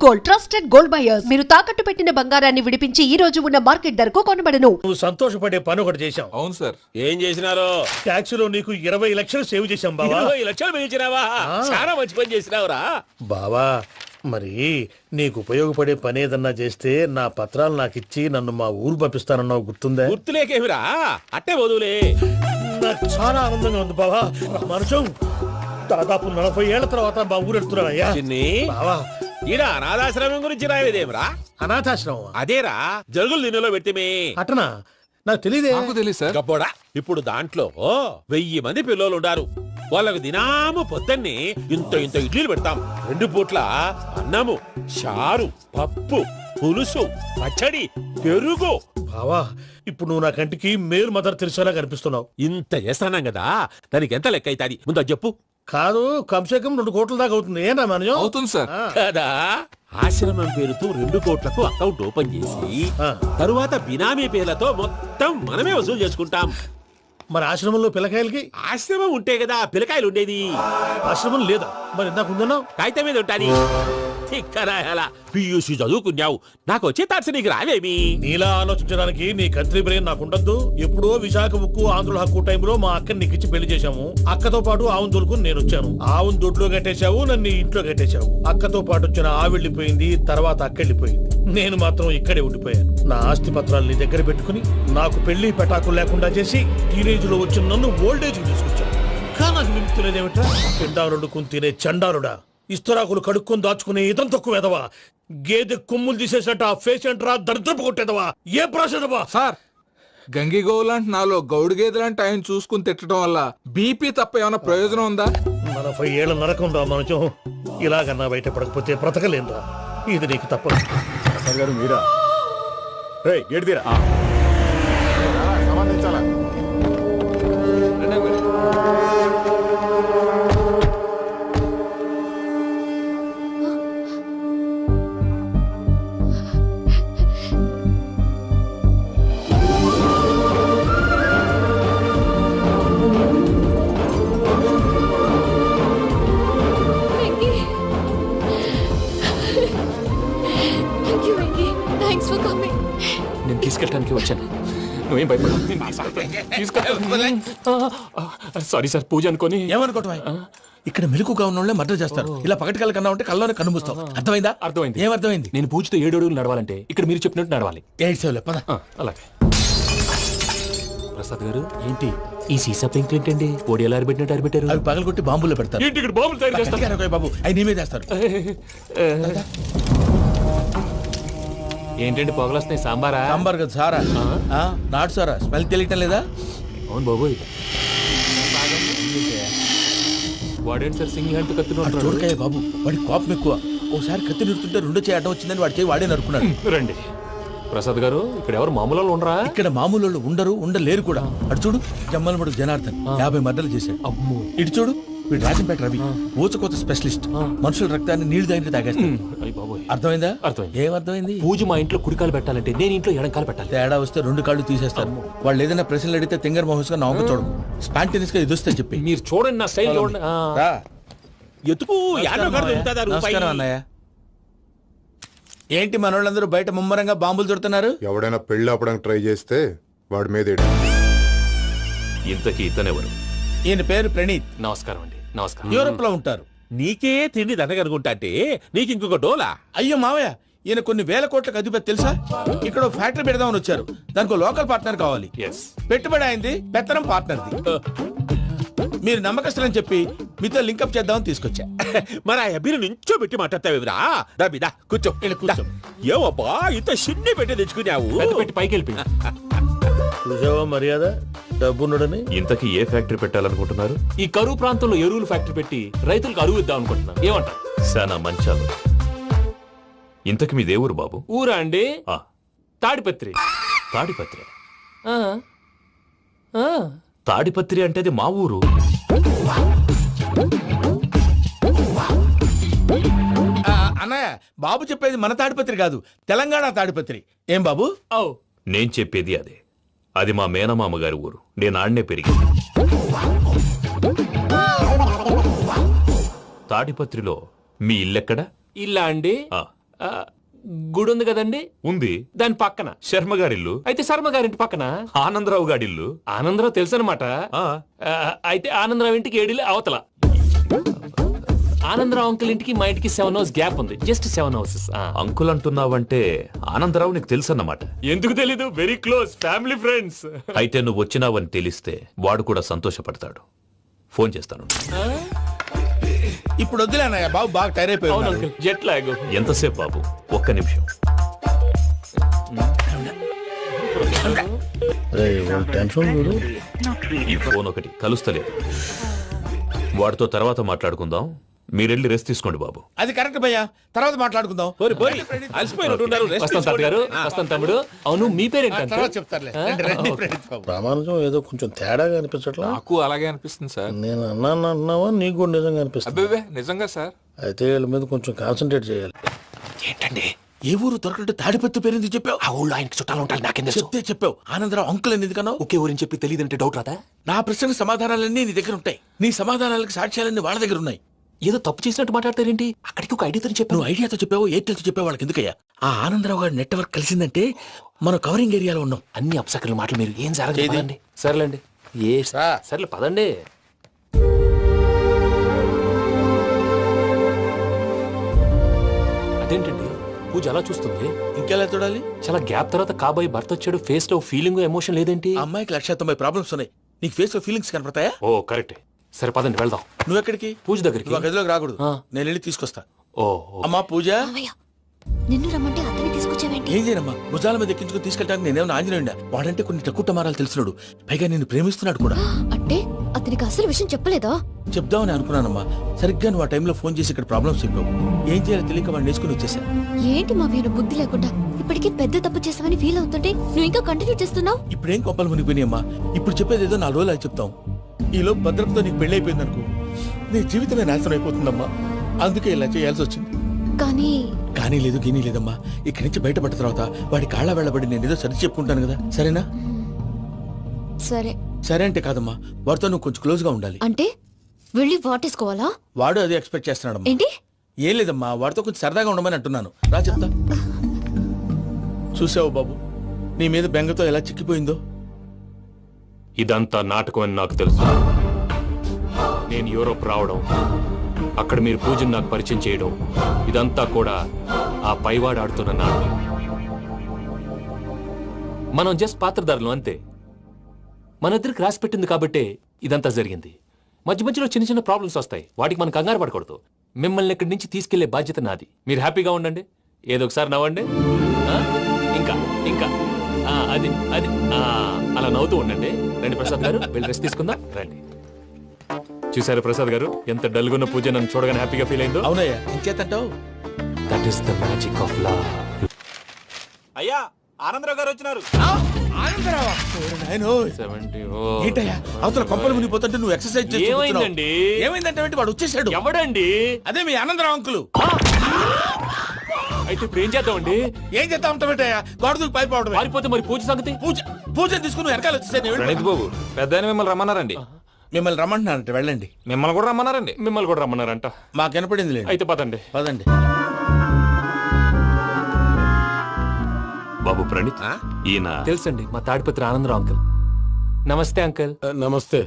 Gold, trusted gold buyers. మీరు తాకట్టు పెట్టిన బంగారాన్ని విడిపించి ఈ రోజు ఉన్న మార్కెట్ ధరకు కొనబడను. నువ్వు సంతోషపడే పని ఒకటి చేశావు. అవును సార్. ఏం చేసినారో? ట్యాక్స్ లో నీకు 20 లక్షలు సేవ్ చేశాం బావా. 20 లక్షలు పెంచినావా? చాలా మంచి పని చేసినావురా బావా. మరి నీకు ఉపయోగపడే పని ఏదన్నా చేస్తే నా పత్రాలు నాకు ఇచ్చి నన్ను మా ఊరు పంపిస్తానన్నావు, గుర్తుందా? గుర్తులేకేమిరా, అట్టే వదులే. నాకు చాలా ఆనందంగా ఉంది బావా. మనుషం దాదాపు 40 ఏళ్ల తర్వాత మా ఊరు వెళ్తున్నానయ్యా. చిన్ని బావా, ఈడ అనాథాశ్రమం గురించి రాయలేదేమిరా? అనాథాశ్రమం అదేరా, జరుగులు దీనిలో పెట్టిమే. అటనా? నాకు తెలియదే. నాకు తెలియదు సార్. గబ్బోడా, ఇప్పుడు దాంట్లో 1000 మంది పిల్లలు ఉండారు. వాళ్ళకు దినాము పొద్దున్నే ఇంత ఇంత ఇడ్లీలు పెడతాం. 2 పూట్ల అన్నము, చారు, పప్పు, పులుసు, పచ్చడి, పెరుగు. బావా, ఇప్పుడు నువ్వు నా కంటికి మేరు మదర్ తెలిసేలా కనిపిస్తున్నావు. ఇంత చేస్తానం కదా, దానికి ఎంత లెక్క అవుతుంది ముందు అది చెప్పు. కాదు, కంసే కం 2 కోట్ల దాకా అవుతుంది. ఏనా మనజం? అవుతుంది సార్. కదా, ఆశ్రమం పేరుతో 2 కోట్లకు అకౌంట్ ఓపెన్ చేసి ఆ. తరువాత బినామీ పేర్లతో మొత్తం మనమే వసూలు చేసుకుంటాం. మరి ఆశ్రమంలో పిల్లకాయలకి? ఆశ్రమం ఉంటే కదా పిల్లకాయలు ఉండేది. ఆశ్రమం లేదా? మరి ఇందాక ఉందన్నావు. కాగితం మీద ఉంటాది. పియూసీ చదువుకున్నావు, నాకు వచ్చే తాట్స్ నీకు రావేమి? నీలా ఆలోచించడానికి నీ కంట్రీ బ్రెయిన్ నాకు ఉండద్దు. ఎప్పుడో విశాఖ ఉక్కు ఆంధ్రుల హక్కు టైంలో మా అక్కని నీకిచ్చి పెళ్లి చేశాము. అక్కతో పాటు ఆవును దొడుకుని నేను వచ్చాను. ఆవును దొడ్లో కట్టేశావు, నన్ను ఇంట్లో కట్టేశావు. అక్కతో పాటు వచ్చిన ఆవిళ్ళిపోయింది, తర్వాత అక్కెళ్ళిపోయింది. నేను మాత్రం ఇక్కడే ఉండిపోయాను. నా ఆస్తి పత్రాలు నీ దగ్గర పెట్టుకుని నాకు పెళ్లి పెటాకులు లేకుండా చేసి టీనేజ్ లో వచ్చిన నన్ను ఓల్డేజ్ తీసుకొచ్చాను. కానీ నాకు విముక్తి లేదేమిట్రా? పిండారుడుకుని తినే చండారుడా, ఇస్తరాకులు కడుక్కొని దాచుకునే ఇతం తక్కువ ఎదవా, గేదె కొమ్ములు తీసేసట ఆ పేషెంట్ రా దరిద్రపు కొట్టేదవా, ఏ ప్రాసెదవా? సార్, గంగి గోవులాంటి నాలో గౌడు గేదెలాంటి ఆయన చూసుకుని తిట్టడం వల్ల బీపీ తప్ప ఏమైనా ప్రయోజనం ఉందా? 40 ఏళ్ల నరకం రా మనచం. ఇలాగన్నా బయటపడకపోతే బ్రతకలేనురా. ఇది నీకు తప్పదు. గారు మీరా? రే గేట్ తీరా. సంబంధించాలా? నేను తీసుకెళ్ళడానికి వచ్చాను. నువ్వేం భయపడవు. సారీ సార్, పూజ అనుకోని. ఏమనుకోవటం? ఇక్కడ మెలకుగా ఉన్న వాళ్ళే మర్డర్ చేస్తారు. ఇలా పగటి కళ్ళ కన్నా ఉంటే కళ్ళలోనే కనుమూస్తావు. అర్థమైందా? అర్థమైంది. ఏమర్థమైంది? నేను పూజతో 7 అడుగులు నడవాలంటే ఇక్కడ మీరు చెప్పినట్టు నడవాలి. 8 సెవెన్ పద. అలాగే. ప్రసాద్ గారు, ఏంటి ఈ సీసా పెంకులు ఏంటండి? పొడి ఎలా అరబెట్టినట్టు అరబెట్టారు? అవి పగలు కొట్టి బాంబుల్లో పెడతారు. ఏంటి ఇక్కడ బాంబులు తయారు చేస్తారు? బాబు, అవి నేమే చేస్తారు. ఏంటండి పొగలు వస్తున్నాయి? సాంబారా? సాంబార్ కదా సారా. నాటు సారా. స్మెల్ తెలియటం లేదా? అవును బాబోయ్. వాడేంటి సార్ సింగిల్ హ్యాండ్ కత్తినట్టు? చూడకాయ బాబు, వాడి కోపం ఎక్కువ. ఓసారి కత్తి నిరుతుంటే 2 చేయి అడ్డం వచ్చిందని వాడి చేయి వాడే నరుకున్నాడు. రండి ప్రసాద్ గారు, ఇక్కడ ఎవరు మామూలు వాళ్ళు ఉండరా? ఇక్కడ మామూలు వాళ్ళు ఉండరు, ఉండలేరు కూడా. అటు చూడు, జమ్మలమడు జనార్దన్ 50 మర్డర్లు చేశాడు. అమ్మో. ఇటు చూడు, వీడు రాజంపేట రవి ఊచకోత స్పెషలిస్ట్. మనుషుల రక్తాన్ని నీళ్లు దగ్గర తాగేస్తాడు. అర్థమైందా? అర్థమైంది. ఏమర్థమైంది? పూజ మా ఇంట్లో కుడికాలు పెట్టాలంటే నేను ఇంట్లో ఎడంకాలు పెట్టాలి. తేడా వస్తే 2 కాళ్ళు తీసేస్తారు. వాళ్ళు ఏదైనా ప్రశ్నలు అడిగితే తింగర్ మహోస్ గా నవ్వు చూడకు. స్పాంటినియస్ గా ఎదుస్తా చెప్పి. మీరు చూడండి, నా స్టైల్ చూడండి. రా. ఎతుకు నమస్కారం అన్నయ్య. ఏంటి మనోళ్ళందరూ బయట ముమ్మరంగా బాంబులు దొరుకుతున్నారు? ఎవడైనా పెళ్లి ఆపడానికి ట్రై చేస్తే వాడి మీద ఇంతకీ ఇతనెవరు? ఈయన పేరు ప్రణీత్. నమస్కారం అండి. నమస్కారం. యూరోప్ లో ఉంటారు. నీకే తిండి దండగనుకుంటా అంటే నీకు ఇంకొక డోలా? అయ్యో మావయ్య, ఈయన కొన్ని వేల కోట్లకు అధిపతి తెలుసా? ఇక్కడ ఫ్యాక్టరీ పెడదామని వచ్చారు. దానికి లోకల్ పార్ట్నర్ కావాలి. పెట్టుబడి అయింది, పెత్తనం పార్ట్నర్ది. మీరు నమ్మకస్తులని చెప్పి మీతో లింకప్ చేద్దామని తీసుకొచ్చా. మరి ఆ అబ్బిని నుంచో పెట్టి మాట్లాడతావేమిరా? దాబిదా కూర్చో. ఏవబ్బా ఇంత సిన్ని పెట్టి తెచ్చుకున్నావు? పెట్టి పైకి వెళ్ళిపోయి. చూసావా మర్యాద? డబ్బున్నడని. ఇంతకీ ఏ ఫ్యాక్టరీ పెట్టాలనుకుంటున్నారు? ఈ కరువు ప్రాంతంలో ఎరువులు ఫ్యాక్టరీ పెట్టి రైతులకు అరువు ఇద్దాం అనుకుంటున్నాను. ఏమంటారు? శానా మంచాలు. ఇంతకి మీ దేవురు బాబు? ఊరా అండి? ఆ, తాడిపత్రి. తాడిపత్రి. ఆ, ఆ. తాడిపత్రి అంటే అది మా ఊరు. అన్నయ్య, బాబు చెప్పేది మన తాడిపత్రి కాదు, తెలంగాణ తాడిపత్రి. ఏం బాబు? నేను చెప్పేది అదే. అది మా మేనమామ గారి ఊరు. నేను ఆడనే పెరిగింది. తాడిపత్రిలో మీ ఇల్లెక్కడ? ఇల్లా అండి? గుడి ఉంది కదండి, ఉంది. దాని పక్కన. శర్మ గారిల్లు. అయితే శర్మ గారింటి పక్కన ఆనందరావు గారిల్లు. ఆనందరావు తెలుసు అనమాట. ఆ, అయితే ఆనందరావు ఇంటికి 7 అవతల. ఆనందరావు అంకుల్ ఇంటికి మా ఇంటికి 7 hours గ్యాప్ ఉంది, జస్ట్ 7 houses. అంకుల్ అంటున్నావంటే ఆనందరావు నీకు తెలుసన్నమాట. ఎందుకు తెలీదు, వెరీ క్లోజ్ ఫ్యామిలీ ఫ్రెండ్స్. అయితే నువ్వు వచ్చినావని తెలిస్తే వాడు కూడా సంతోషపడతాడు. ఫోన్ చేస్తాను. ఇప్పుడు వద్దులే అన్నయ్య, బాబు బాగా టైర్ అవును అయిపోయి అంకుల్, జెట్ లాగ్. ఎంతసేపు బాబు? ఒక్క నిమిషం. ఈ ఫోన్ ఒకటి కలుస్తలేదు. వాడితో తర్వాత మాట్లాడుకుందాం. మీరెళ్ళి రెస్ట్ తీసుకోండి బాబు. అది కరెక్ట్ భయ్యా, తర్వాత మాట్లాడుకుందాం. అలసిపోయినట్టున్నారు, rest వస్తాం తాత గారు, వస్తాం తమ్ముడు. అవును, మీ పేరేంటి తర్వాత అంకుల్? చెప్తారులే. రండి, రండి, ఫ్రెండ్స్ బాబు. ప్రామాణికం ఏదో కొంచెం తేడాగా అనిపించట్లా. నాకు అలాగే అనిపిస్తుంది సార్. నేను అన్నావా నీకు కూడా నిజంగా అనిపిస్తుంది. అబ్బే నిజంగా సార్. అయితే వీళ్ళ మీద కొంచెం కాన్సన్ట్రేట్ చేయాలి. ఏంటండి ఏ ఊరు దొరకట్టు తాడిపత్రి పేరు ఎందుకు చెప్పావు? ఆ ఊళ్ళో ఆయనకి చుట్టాలు ఉంటారు, నాకేం తెలుసు. చెప్తే చెప్పావు. ఆనందరావు అంకుల్ అని ఎందుకన్నావు? ఒకే ఊరిని చెప్పి తెలియదంటే డౌట్ రాదా? నా ప్రశ్నకు సమాధానాలన్నీ నీ దగ్గర ఉంటాయి. నీ సమాధానాలకు సాక్ష్యాలన్నీ వాళ్ళ దగ్గర ఉన్నాయి. ఏదో తప్పు చేసినట్టు మాట్లాడతారేంటి? అక్కడికి ఒక ఐడియాతో చెప్పాను. నువ్వు ఐడియాతో చెప్పావు, ఎయిర్టెల్తో చెప్పావు, వాళ్ళకి ఎందుకయ్యా? ఆ ఆనందరావు గారి నెట్వర్క్ కలిసిందంటే మనం కవరింగ్ ఏరియాలో ఉన్నాం. అన్ని అప్సకర్ల మాటలు మీరు ఏం ఏది? జరగదండి. సర్లేండి, సర్లే పదండి. అదేంటండి పూజ అలా చూస్తుంది? ఇంకెలా చూడాలి? చాలా గ్యాప్ తర్వాత కాబోయే భర్త వచ్చాడు, ఫేస్ లో ఫీలింగ్ ఎమోషన్ లేదేంటి? ఆ అమ్మాయికి 190 ప్రాబ్లమ్స్ ఉన్నాయి. నీకు ఫేస్ లో ఫీలింగ్స్ కనపడతాయా? ఓ కరెక్టే. సరే పదండి వెళ్దాం. నువ్వు ఎక్కడికి? పూజ దగ్గరికి. నువ్వు ఆ గదిలోకి రాకూడదు. ఆ. నేను వెళ్ళి తీసుకొస్తా. ఓ అమ్మా పూజ, మావయ్య, నిన్ను రమ్మంటే అతన్ని తీసుకొచ్చావేంటి? ఏం చేయనమ్మా? భుజాల మీద ఎక్కించుకుని తీసుకెళ్ళడానికి నేనేమన్నా ఆంజనేయుడా? వాడంటే కొన్ని తక్కువ టమారాలు తెలిసినాడు, పైగా నేను ప్రేమిస్తున్నాడు కూడా. అంటే అతనికి అసలు విషయం చెప్పలేదా? చెప్దామని అనుకున్నానమ్మా. సరిగ్గా నువ్వు ఆ టైంలో ఫోన్ చేసి ఇక్కడ ప్రాబ్లమ్స్ చెప్పావు. ఏం చేయాలో తెలియక వాడిని నేర్చుకుని వచ్చేసా. ఏంటి మావయ్య నువ్వు బుద్ధి లేకుండా ఇప్పటికే పెద్ద తప్పు చేసావని ఫీల్ అవుతుంటే నువ్వు ఇంకా కంటిన్యూ చేస్తున్నావు? ఇప్పుడేం కొప్పలు మునిగిపోయినాయమ్మా. ఇప్పుడు చెప్పేది ఏదో 4 రోజులు అది చెప్తాం. ఈలో భద్రతతో నీకు పెళ్లి అయిపోయింది అనుకో, నీ జీవితమే నాశనం అయిపోతుందమ్మా. అందుకే ఇలా చేయాల్సి వచ్చింది. కానీ కానీ లేదు గీనీ లేదమ్మా. ఇక్కడి నుంచి బయటపడ్డ తర్వాత వాడి కాళ్ళ వెళ్ళబడి నేను ఏదో సరి చెప్పుకుంటాను కదా, సరేనా? సరే. సరే అంటే కాదమ్మా, వాడితో నువ్వు కొంచెం క్లోజ్ గా ఉండాలి. అంటే వెళ్ళి వాటేసుకోవాలా? వాడు అదే ఎక్స్పెక్ట్ చేస్తున్నాడమ్మా. ఏంటి? ఏం లేదమ్మా, వాడితో కొంచెం సరదాగా ఉండమని అంటున్నాను. రా చెప్తా. చూసావు బాబు, నీ మీద బెంగతో ఎలా చిక్కిపోయిందో. ఇదంతా నాటకం అని నాకు తెలుసు. నేను యూరోప్ రావడం, అక్కడ మీరు పూజను నాకు పరిచయం చేయడం, ఇదంతా కూడా ఆ పైవాడు ఆడుతున్న నాటకం. మనం జస్ట్ పాత్రధారులు అంతే. మన ఇద్దరికి రాసి పెట్టింది కాబట్టే ఇదంతా జరిగింది. మధ్య మధ్యలో చిన్న చిన్న ప్రాబ్లమ్స్ వస్తాయి, వాటికి మనం కంగారు పడకూడదు. మిమ్మల్ని ఇక్కడి నుంచి తీసుకెళ్లే బాధ్యత నాది. మీరు హ్యాపీగా ఉండండి, ఏదో ఒకసారి నవ్వండి. ఆ? ఇంకా ఇంకా అది అది అలా నవ్వుతూ ఉండండి. రండి ప్రసాద్ గారు, వెళ్ళి రెస్ట్ తీసుకుందాం. రండి. చూసారు ప్రసాద్ గారు, ఎంత డల్గున్న పూజ నన్ను చూడగానే హ్యాపీగా ఫీల్ అయిందో. అవునయ్యా, ఇంకేతంటావు? That is the magic of love. అయ్యా ఆనందరావు గారు వచ్చినారు. ఆనందరావా? ఓరి నాయనో. 70. ఏంటయ్యా అవతల కొంపలు మునిగిపోతుంటే నువ్వు ఎక్సర్సైజ్ చేస్తూ కూర్చున్నావు. ఏమైందండి? ఏమైందంటే వాడు వచ్చేసాడు. ఎవడండి? అదే మీ ఆనందరావు అంకులు. అయితే ఇప్పుడు ఏం చేద్దామండి? ఏం చేస్తా ఉంటావేటయ్యా? గొడవకు పైపోవడం. పారిపోతే మరి పూజ సంగతి? పూజ తీసుకుని వెనకాల వచ్చేసాను. ప్రణీత్ బాబు, పెద్ద మిమ్మల్ని రమ్మన్నారండి. మిమ్మల్ని రమ్మంటున్నారంట, వెళ్ళండి. మిమ్మల్ని కూడా రమ్మన్నారండి. మిమ్మల్ని కూడా రమ్మన్నారంట. మాకు వినపడింది లేదు. అయితే పదండి. పదండి. బాబు ప్రణీత్, ఈయన తెలుసండి, మా తాడిపత్రి ఆనందరావు అంకుల్. నమస్తే అంకుల్. నమస్తే.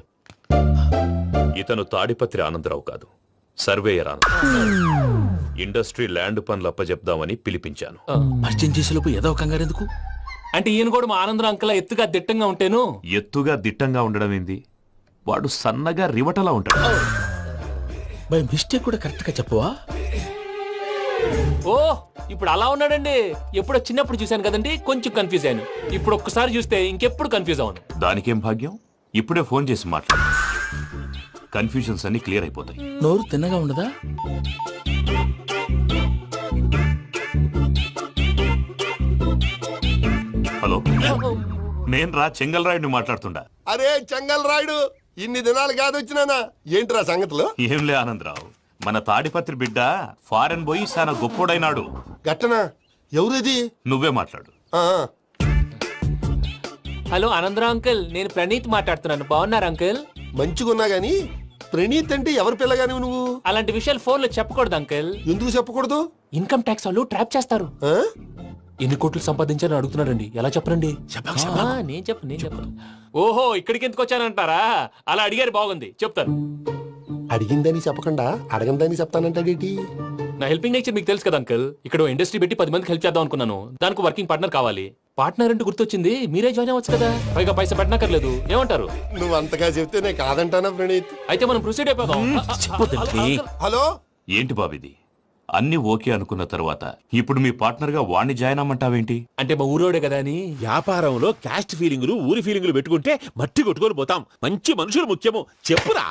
ఇతను తాడిపత్రి ఆనందరావు కాదు, సర్వేయర్ ఆనందరావు. ఇండస్ట్రీ ల్యాండ్ పనులు అప్పజెప్దామని పిలిపించాను. పరిచయం చేసేలోపు ఏదో కంగారు ఎందుకు? అంటే ఈయన కూడా మా ఆనందరావు అంకుల్ ఎత్తుగా దిట్టంగా ఉంటేను. ఎత్తుగా దిట్టంగా ఉండడం ఏంది? వాడు సన్నగా రివటలా ఉంటాడు. బై మిస్టేక్ కూడా కరెక్ట్ గా చెప్పవా? ఓ ఇప్పుడు అలా ఉన్నాడండి. ఎప్పుడో చిన్నప్పుడు చూశాను కదండి, కొంచెం కన్ఫ్యూజ్ అయ్యాను. ఇప్పుడు ఒక్కసారి చూస్తే ఇంకెప్పుడు కన్ఫ్యూజ్ అవ్వను. దానికేం భాగ్యం? ఇప్పుడే ఫోన్ చేసి మాట్లాడు, కన్ఫ్యూజన్స్ అన్ని క్లియర్ అయిపోతాయి. నోరు తిన్నగా ఉండదా? హలో, నేను రా చెంగల్రాయుడిని మాట్లాడుతుండా. అరే చెంగల్ రాయుడు, ఇన్ని దినాలు కాదు వచ్చినానా? ఏంట్రా సంగతులు? ఏంలే ఆనందరావు, మన తాడిపత్రి బిడ్డ ఫారెన్ పోయి చాలా గొప్పోడైనాడు. గట్టనా? ఎవరిది? నువ్వే మాట్లాడు. ఆ, హలో ఆనందరావు అంకుల్, నేను ప్రణీత్ మాట్లాడుతున్నాను. బాగున్నారు అంకుల్? మంచిగున్నా గాని ప్రణీత్ అంటే ఎవరి పిల్లగాని నువ్వు? అలాంటి విషయాలు ఫోన్ లో చెప్పకూడదు అంకుల్. ఎందుకు చెప్పకూడదు? ఇన్కమ్ ట్యాక్స్ వాళ్ళు ట్రాప్ చేస్తారు. ఆ? ఎన్ని కోట్లు సంపాదించారని అడుగుతున్నారండి. ఎలా చెప్పరండి? నేను చెప్పను. ఓహో, ఇక్కడికి ఎందుకు వచ్చానంటారా? అలా అడిగారు, బాగుంది, చెప్తాను. అడిగిందని చెప్పకుండా అడగందని చెప్తానంటాడేటి? నా హెల్పింగ్ నేచర్ మీకు తెలుసు కదా అంకల్. ఇక్కడ ఇండస్ట్రీ పెట్టి 10 మందికి హెల్ప్ చేద్దాం అనుకున్నాను. దానికి వర్కింగ్ పార్ట్నర్ కావాలి. పార్ట్నర్ అంటే గుర్తొచ్చింది, మీరే జాయిన్ అవ్వచ్చు కదా, పైగా పైసా పెట్టనక్కర్లేదు. ఏమంటారు? నువ్వు అంతగా చెప్తే నేను కాదంటానా ప్రణీత్? అయితే మనం ప్రొసీడ్ అయిపోదాం. హలో, ఏంటి బాబిది? అన్ని ఓకే అనుకున్న తర్వాత ఇప్పుడు మీ పార్ట్నర్ గా వాణ్ణి జాయిన్ అమ్మంటావేంటి? అంటే మా ఊరోడే కదా అని. వ్యాపారంలో క్యాస్ట్ ఫీలింగులు, ఊరి ఫీలింగులు పెట్టుకుంటే మట్టి కొట్టుకొని పోతాం. మంచి మనుషులు ముఖ్యము, చెప్పురా.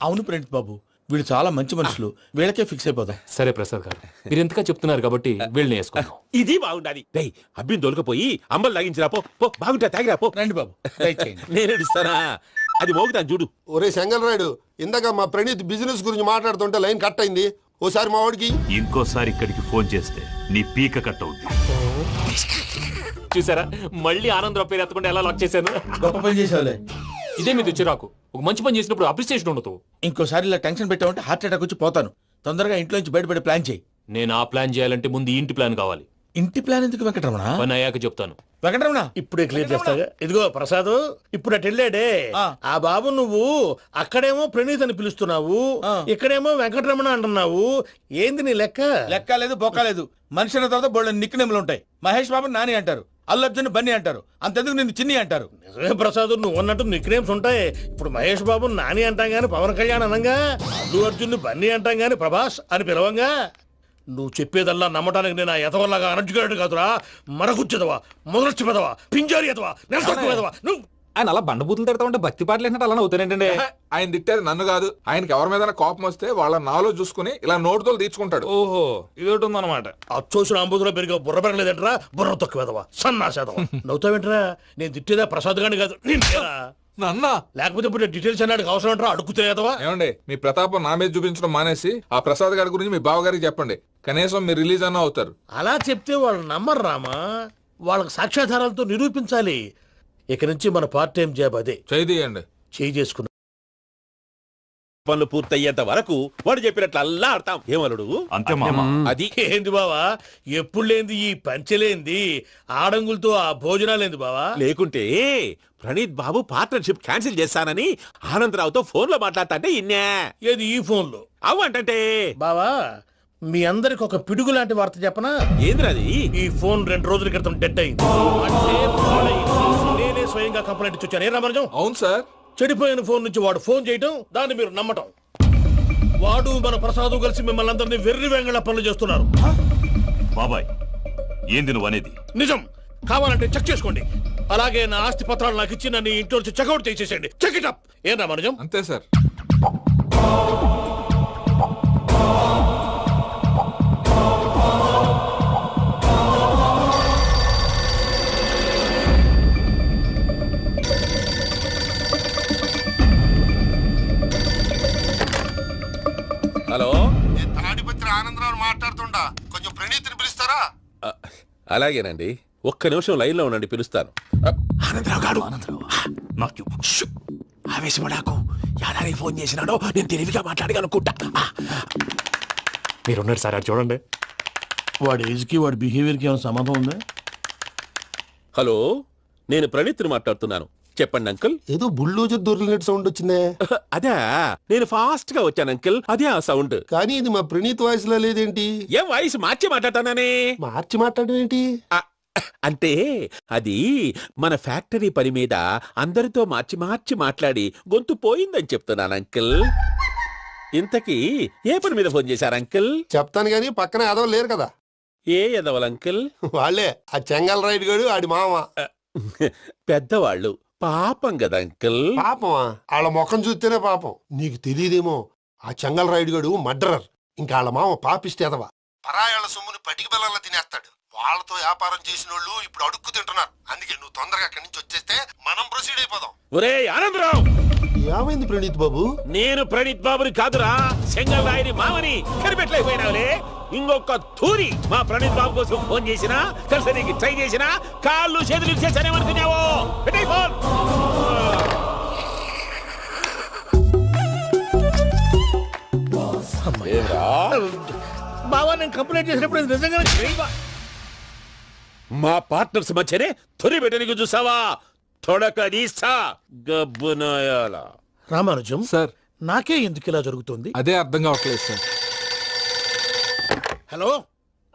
అవును ప్రణీత్ బాబు, వీళ్ళు చాలా మంచి మనుషులు, వీళ్ళకే ఫిక్స్ అయిపోదాం. సరే ప్రసాద్ గారు, మీరు ఎంతగా చెప్తున్నారు కాబట్టి వీళ్ళని వేసుకుందాం. ఇది బాగుండాలి. డై అబ్బిని దొలకపోయి అంబలు తాగించిరా పో. పో, బాగుంటా తాగిరా పో. రండి బాబు, దయచేయండి. నేను ఇస్తానా? అది మోగుతాను చూడు. ఒరే చెంగల్ రాయుడు, ఇందాక మా ప్రణీత్ బిజినెస్ గురించి మాట్లాడుతుంటే లైన్ కట్ అయింది. ఓసారి మా వాడికి ఇంకోసారి ఇక్కడికి ఫోన్ చేస్తే నీ పీక కట్ అవుద్ది. చూసారా, మళ్ళీ ఆనందరావు పేరు ఎత్తకుండా ఎలా లాక్ చేశాను. గొప్ప పని చేసేవాళ్ళే. ఇదే మీద చిరాకు. ఒక మంచి పని చేసినప్పుడు అప్రిసియేషన్ ఉండదు. ఇంకోసారి ఇలా టెన్షన్ పెట్టామంటే హార్ట్ అటాక్ వచ్చి పోతాను. తొందరగా ఇంట్లో నుంచి బయటపడే ప్లాన్ చేయి. నేను ఆ ప్లాన్ చేయాలంటే ముందు ఈ ఇంటి ప్లాన్ కావాలి. ఇంటి ప్లాన్ ఎందుకు వెంకటరమణ? పని అయ్యాక చెప్తాను. వెంకటరమణ, ఇప్పుడే క్లియర్ చేస్తాగా. ఇదిగో ప్రసాద్, ఇప్పుడు అటు వెళ్ళాడే ఆ. ఆ బాబు, నువ్వు అక్కడేమో ప్రణీత్ అని పిలుస్తున్నావు, ఆ. ఇక్కడేమో వెంకటరమణ అంటున్నావు. ఏంది నీ లెక్క? లెక్క లేదు బొక్క లేదు. మనిషి అన్న తర్వాత బోళ్ళ నిక్నెములు ఉంటాయి. మహేష్ బాబు నాని అంటారు, అల్లు అర్జున్ బన్నీ అంటారు, అంతెందుకు నిన్ను చిన్ని అంటారు. నిజమే ప్రసాద్, నువ్వు అన్నట్టు నిక్నేమ్స్ ఉంటాయి. ఇప్పుడు మహేష్ బాబు నాని అంటాం గాని పవన్ కళ్యాణ్ అనంగా, అల్లు అర్జున్ బన్నీ అంటాం గాని ప్రభాస్ అని పిలవంగా. నువ్వు చెప్పేదల్లా నమ్మటానికి నేను ఎతవల్లాగా అనర్జుకేటెడ్ కాదురా. మరగుచ్చదవా, మొదలచ్చి పెదవా, పింజారి ఎదవా, నెలసొక్కుదవా నువ్వు. ఆయన అలా బండబూతులు తిడతా ఉంటే భక్తి పాటలు ఏంటంటే అలా అవుతానంటే. ఆయన తిట్టేది నన్ను కాదు, ఆయనకి ఎవరి మీద కోపం వస్తే వాళ్ళ నాలో చూసుకుని ఇలా నోటుతో తీర్చుకుంటాడు. ఓహో, ఇదొకటి ఉందన్నమాట. అచ్చోసిన అంబుధులో పెరిగే బుర్ర పెరగలేదంటరా, బుర్ర తొక్కువేదవా, సన్నాసేదవా. నవ్వుతావేంట్రా? నేను తిట్టేదా ప్రసాద్ గాని కాదు, నిన్నేరా. నన్నా లేకపోతే ఇప్పుడు డీటెయిల్స్ అన్నాడు అవసరం అంటారా? అడుగుతాయేదవా. ఏమండి, మీ ప్రతాపం నా మీద చూపించడం మానేసి ఆ ప్రసాద్ గారి గురించి మీ బావగారికి చెప్పండి. కనీసం మీరు రిలీజ్ అన్న అవుతారు. అలా చెప్తే వాళ్ళు నమ్మరు రామా. వాళ్ళకి సాక్ష్యాధారాలతో నిరూపించాలి. ఇక నుంచి మన పార్ట్ టైం జాబ్ అదే. చేయండి. చేయి చేసుకున్నా పనులు పూర్తయ్యేంత వరకు వాడు చెప్పినట్లు అల్లా ఆడతాం. ఏమలుడు అంతే మామ. అది ఏంది బావా, ఎప్పుడు లేంది ఈ పంచలేంది, ఆడంగులతో ఆ భోజనాలేంది బావా? లేకుంటే ప్రణీత్ బాబు పార్ట్నర్షిప్ క్యాన్సిల్ చేస్తానని ఆనందరావుతో ఫోన్ లో మాట్లాడతాంటే ఇన్నే. ఏది ఈ ఫోన్లో? అవు అంటే బావా, మీ అందరికి ఒక పిడుగు లాంటి వార్త చెప్పనా? ఏంద్రది? ఈ ఫోన్ 2 రోజుల క్రితం డెడ్ అయింది. అంటే పాడైంది. నేనే స్వయంగా కంప్లైంట్ ఇచ్చి వచ్చాను. ఏ రామరాజం? అవును సార్. చెడిపోయిన ఫోన్ నుంచి వాడు ఫోన్ చేయటం, దాన్ని మీరు నమ్మటం. వాడు మన ప్రసాదు కలిసి మిమ్మల్ని అందరినీ వెర్రి వెంగళ పనులు చేస్తున్నారు. బాబాయ్, ఏంది నువ్వు అనేది? నిజం. కావాలంటే చెక్ చేసుకోండి. అలాగే నా ఆస్తి పత్రాలు నాకు ఇచ్చి నన్ను ఇంట్లో నుంచి చెక్అౌట్ చేసేసండి. Check it up. ఏం రామరాజం? అంతే సార్. హలో, నేను తాడిపత్రి ఆనందరావు మాట్లాడుతుండా, కొంచెం ప్రణీత్ని పిలుస్తారా? అలాగేనండి. ఒక్క నిమిషం లైన్ లో ఉండండి, పిలుస్తాను. ఆనందరావు గాడు. నాకు ఆవేశపడాకు. యాదానికి ఫోన్ చేసినాడో నేను తెలివిగా మాట్లాడగలనుకుంటా. మీరున్నారు సార్, అది చూడండి. వాడి ఏజ్ కి వాడి బిహేవియర్ కి ఏమైనా సంబంధం ఉందా? హలో, నేను ప్రణీత్ని మాట్లాడుతున్నాను. చెప్పండి అంకుల్. ఏదో బుల్డోజర్ దొరికినట్టు సౌండ్ వచ్చిందే. అదే, నేను ఫాస్ట్ గా వచ్చాను అంకుల్. అదే ఆ సౌండ్. కానీ ఇది మా ప్రణీత్ వాయిస్ లో లేదేంటి? ఏం వాయిస్ మార్చి మాట్లాడతాననే? మార్చి మాట్లాడడం ఏంటి? అంటే అది మన ఫ్యాక్టరీ పని మీద అందరితో మార్చి మార్చి మాట్లాడి గొంతు పోయిందని చెప్తున్నాను అంకుల్. ఇంతకీ ఏ పని మీద ఫోన్ చేశారు అంకుల్? చెప్తాను గానీ పక్కన ఏదో లేరు కదా. ఏ ఎదవల్ అంకుల్? వాళ్ళే ఆ చెంగల్ రైడ్ గడు ఆడి మామ. పెద్దవాళ్ళు, పాపం కదా అంకుల్. పాపమా? వాళ్ళ ముఖం చూస్తేనే పాపం. నీకు తెలియదేమో, ఆ చెంగల్ రైడ్ గడు మర్డరర్. ఇంకా వాళ్ళ మామ పాపిస్తేదవా. పరాయాళ్ళ సొమ్ముని పటికి బెల్లంలో తినేస్తాడు. వాళ్ళతో వ్యాపారం చేసిన వాళ్ళు ఇప్పుడు అడుక్కు తింటున్నారు. అందుకే నువ్వు తొందరగా అక్కడి నుంచి వచ్చేస్తే మనం ప్రొసీడ్ అయిపోదాం. ఒరే ఆనందరావు, ఏమైంది ప్రణీత్ బాబు? నేను ప్రణీత్ బాబుని కాదురా, సెంగల్ రాయని మామని. కనిపెట్టలేకపోయినావులే. ఇంకొక తూరి మా ప్రణీత్ బాబు కోసం ఫోన్ చేసినా, కలిసి నీకు ట్రై చేసినా, కాళ్ళు చేతులు ఇచ్చేసానేమనుకున్నావు. పెట్టే ఫోన్. బావా నేను కంప్లైంట్ చేసినప్పుడు ఇది నిజంగానే చేయవా? మా పార్ట్నర్స్ మధ్యనే తొలి పెట్టడానికి చూసావా? తొడక నీసా గబ్బునాయాల. రామానుజం సార్ నాకే ఎందుకు ఇలా జరుగుతుంది? అదే అర్థం కావట్లేదు సార్. హలో,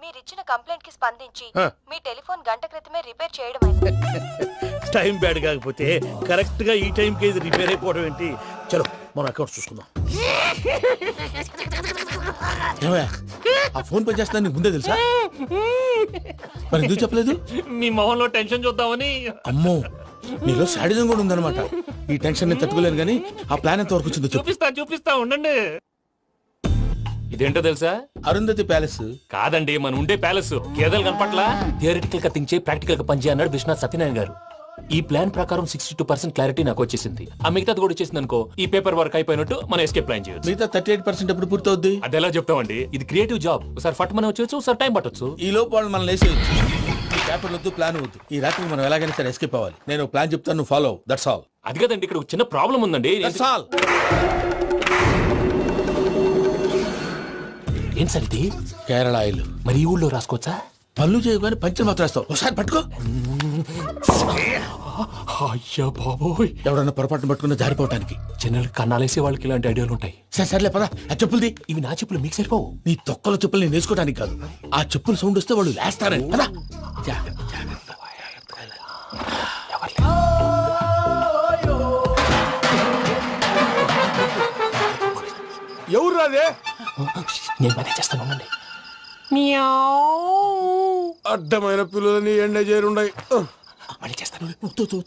మీరిచ్చిన కంప్లైంట్ కి స్పందించి ఆ. మీ టెలిఫోన్ గంట క్రితమే రిపేర్ చేయడం అయింది. టైం బ్యాడ్ కాకపోతే కరెక్ట్ గా ఈ టైం కి ఇది రిపేర్ అయిపోవడం ఏంటి? చలో మన అకౌంట్ చూసుకుందాం. ఏమయ్య, ఆ ఫోన్ పని చేస్తున్నా నీకు ముందే తెలుసా? మరి ఎందుకు చెప్పలేదు? మీ మొహంలో టెన్షన్ చూద్దామని. అమ్మో, నీలో శాడిజం కూడా ఉందన్నమాట. ఈ టెన్షన్ నేను తట్టుకోలేను కానీ ఆ ప్లాన్ ఎంత వరకు వచ్చిందో చెప్పు. చూపిస్తా ఉండండి. ఇదేంటో తెలుసా? అరుంధతి ప్యాలెస్. కాదండి, మన ఉండే ప్యాలెస్. గేదెలు కనపట్లా? థియరిటికల్ గా థింక్ చేయి, ప్రాక్టికల్ గా పనిచేయ అన్నాడు విశ్వనాథ్ సత్యనారాయణ గారు. ఈ ప్లాన్ ప్రకారం 62% క్లారిటీ నాకు వచ్చేసింది. ఆ మిగతాది కూడా వచ్చేసింది అనుకో, ఈ పేపర్ వర్క్ అయిపోయినట్టు మనం ఎస్కేప్ ప్లాన్ చేయొచ్చు. మిగతా 38% ఎప్పుడు పూర్తవుద్ది? అది ఎలా చెప్తామండి? ఇది క్రియేటివ్ జాబ్. ఒకసారి ఫట్ మనం వచ్చేచ్చు, ఒకసారి టైం పట్టొచ్చు. ఈ లోపు వాళ్ళు మనం లేసేయచ్చు. ఈ పేపర్ వద్దు, ప్లాన్ వద్దు. ఈ రాత్రికి మనం ఎలాగైనా సరే ఎస్కేప్ అవ్వాలి. నేను ప్లాన్ చెప్తాను, నువ్వు ఫాలో. That's all. అది కదండి, ఇక్కడ ఒక చిన్న ప్రాబ్లం ఉందండి. That's all. ఏం సార్ ఇది? కేరళ ఆయిల్. మరి ఈ ఊళ్ళో రాసుకోవచ్చా? పనులు చేయగానే పంచర్ మాత్రం వేస్తావు. ఒకసారి పట్టుకో. అయ్యా బాబోయ్, ఎవడన్నా పొరపాటున పట్టుకున్న జారిపోవటానికి. జనరల్ కన్నాలేసే వాళ్ళకి ఇలాంటి ఐడియాలు ఉంటాయి. సరే సర్లే పదా. ఆ చెప్పులది. ఇవి నా చెప్పులు మీకు సరిపోవు. నీ తొక్కల చెప్పులు నేను వేసుకోవడానికి కాదు, ఆ చెప్పులు సౌండ్ వస్తే వాళ్ళు లేస్తారని. పదా. ఎవరు రాదే? నేను మేనేజ్ చేస్తాను, ఉండండి. అడ్డమైన పిల్లలని ఎండ చేరుండయి. మళ్ళీ చేస్తాను.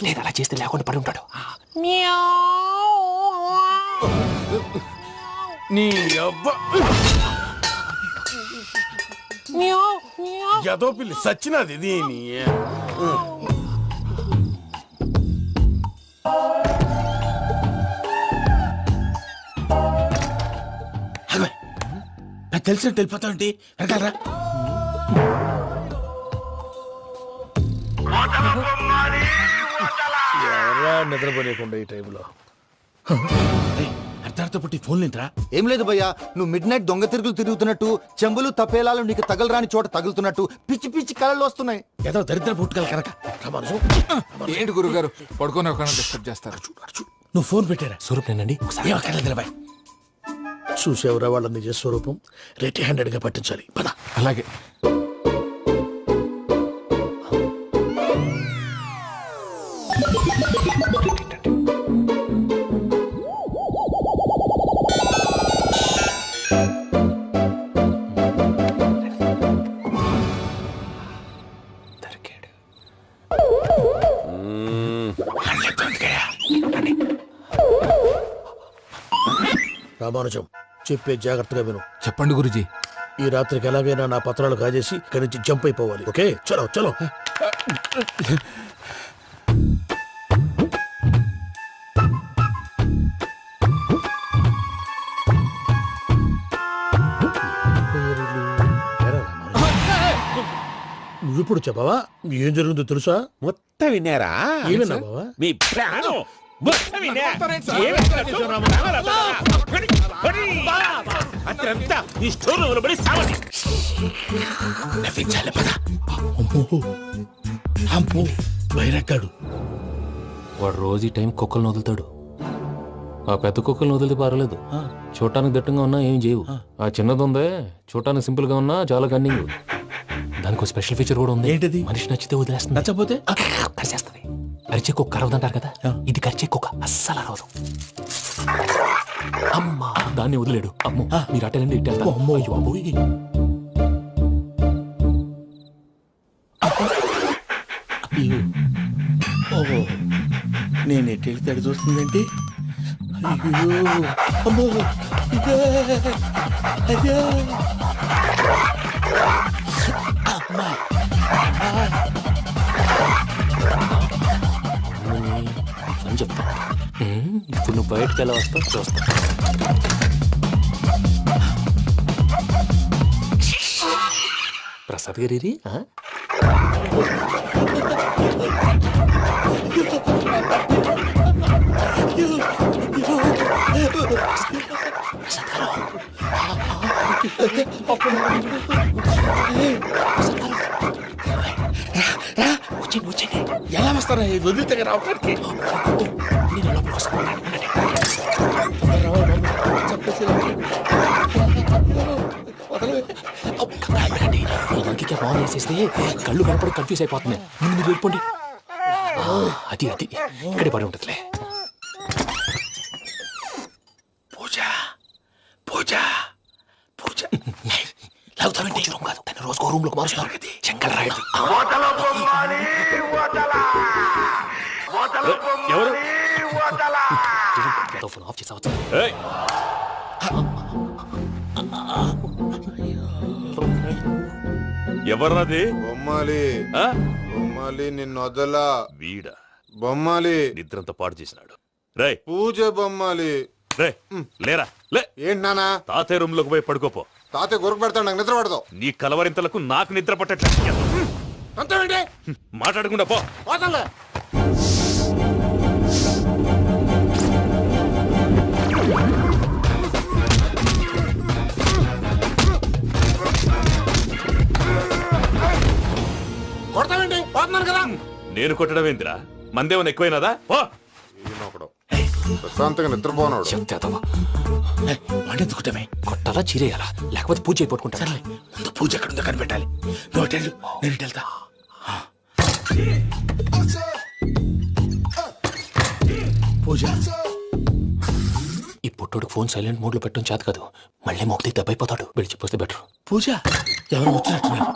లేదు, అలా చేస్తే లేకుండా పడి ఉంటాడు. నీ అబ్బ ఎదో పిల్లి సచ్చినది దీని. నాకు తెలిసినట్టు వెళ్ళిపోతావంటి. వెనకాలరా. ఎవరా నిద్రపోలేకుండా ఈ టైంలో? అర్ధార్థ పుట్టి ఫోన్ లేంట్రా. ఏం లేదు భయ్యా, నువ్వు మిడ్ నైట్ దొంగ తిరుగులు తిరుగుతున్నట్టు, చెంబులు తపేలాలు నీకు తగలరాని చోట తగులుతున్నట్టు పిచ్చి పిచ్చి కళలు వస్తున్నాయి. ఏదో దరిద్ర పుట్టుకల కనుక. ఏంటి గురుగారు పడుకొని ఒక డిస్టర్బ్ చేస్తారు? నువ్వు ఫోన్ పెట్టారా? స్వరూప్ నేనండి. ఏం అక్కర్లేదు నిలబాయ్. చూసేవరా వాళ్ళ నిజ స్వరూపం. రెట్టి హ్యాండెడ్ గా పట్టించాలి. పద. అలాగే. రామానుజం, చెప్పే జాగ్రత్తగా విను. చెప్పండి గురుజీ. ఈ రాత్రికి ఎలాగైనా నా పత్రాలు కాజేసి ఇక్కడి నుంచి జంప్ అయిపోవాలి. ఓకే, చలో చలో. నువ్విప్పుడు చెప్పవా ఏం జరుగుతుందో తెలుసా? మొత్తం విన్నారా? ఏమన్నా బావా? మీ ప్లాను మొత్తం విన్నా? అత్రంతా ఈ స్టోర్ రూమ్ లో పడి సావండి. నవ్వించాలి. పద. అమ్మో అమ్మో, బైరక్కాడు. వాడు రోజు ఈ టైం కుక్కలను వదులుతాడు. ఆ పెద్ద కుక్కలను వదిలితే పర్లేదు, చూడటానికి దట్టంగా ఉన్నా ఏం చేయవు. ఆ చిన్నది ఉందే, చూడటానికి సింపుల్ గా ఉన్నా చాలా కన్నింగ్. దానికి ఒక స్పెషల్ ఫీచర్ కూడా ఉంది. ఏంటిది? మనిషి నచ్చితే వదిలేస్తుంది, నచ్చపోతే కరిచేస్తుంది. అరిచే కుక్క అరవదంటారు కదా, ఇది కరిచే కుక్క అస్సలు అరవదు. అమ్మా, దాన్ని వదిలేడు. అమ్మో, మీరు అటెండి ఇటు వెళ్తారు. అమ్మో, అయ్యో బాబోయ్. ఓహో, నేను ఎటు వెళ్తే అటు చూస్తుందేంటి? అయ్యో అమ్మో, అయ్యో అమ్మా. అని చెప్తా. ఇప్పుడు నువ్వు బయటకు ఎలా వస్తావు చూస్తా. ప్రసాద్ గారి ఎలా వస్తారా వదిలితే రావడానికి ఫోన్ వేసేస్తే కళ్ళు కనపడి కన్ఫ్యూజ్ అయిపోతున్నాయి. ముందు మీరు వెళ్ళిపోండి. అది అది ఇక్కడే పడి ఉంటుందిలే. పూజ పూజ పూజ లాగుతామంటే రూమ్ కాదు, తన రోజుకో రూమ్ లోకి మారుస్తున్నారు కదా. శంకర్ రాయుడు ఎవరు ఫోన్ ఆఫ్ చేసావచ్చు. ఏయ్! ఎవర్రాది? బొమ్మాలి ఆ? బొమ్మాలి నిన్ను వదలా. వీడా బొమ్మాలి నిద్రంతా పాడు చేసినాడు. రేయ్ పూజ బొమ్మాలి. రే లేరా లే. ఏంటి నానా? తాతయ్య రూమ్ లోకి పోయి పడుకోపో. తాతయ్య గురకు పెడతాడు, నాకు నిద్ర పడదు. నీ కలవరింతలకు నాకు నిద్ర పట్టట్లేదు. అంతేంటి మాట్లాడకుండా పో. పోతాలే. కొడతావేంటి? పోతున్నాను కదా. నేను కొట్టడం ఏందిరా? మందేమన్నా ఎక్కువైనదా? పో. ప్రశాంతంగా నిద్రపోనాడు. వాడెందుకుంటామే కొట్టాలా చీరేయాలా లేకపోతే పూజ అయిపోట్టుకుంటా. సర్లే, ముందు పూజ ఎక్కడుందో కనిపెట్టాలి. నువ్వు అటు వెళ్ళు, నేను ఇటు వెళ్తా. పూజ ఈ పుట్టోడు ఫోన్ సైలెంట్ మోడ్ లో పెట్టడం చేత కాదు. మళ్ళీ మొక్కి దెబ్బైపోతాడు. విడిచిపోతే బెటర్. పూజ ఎవరు వచ్చినట్టున్నారు.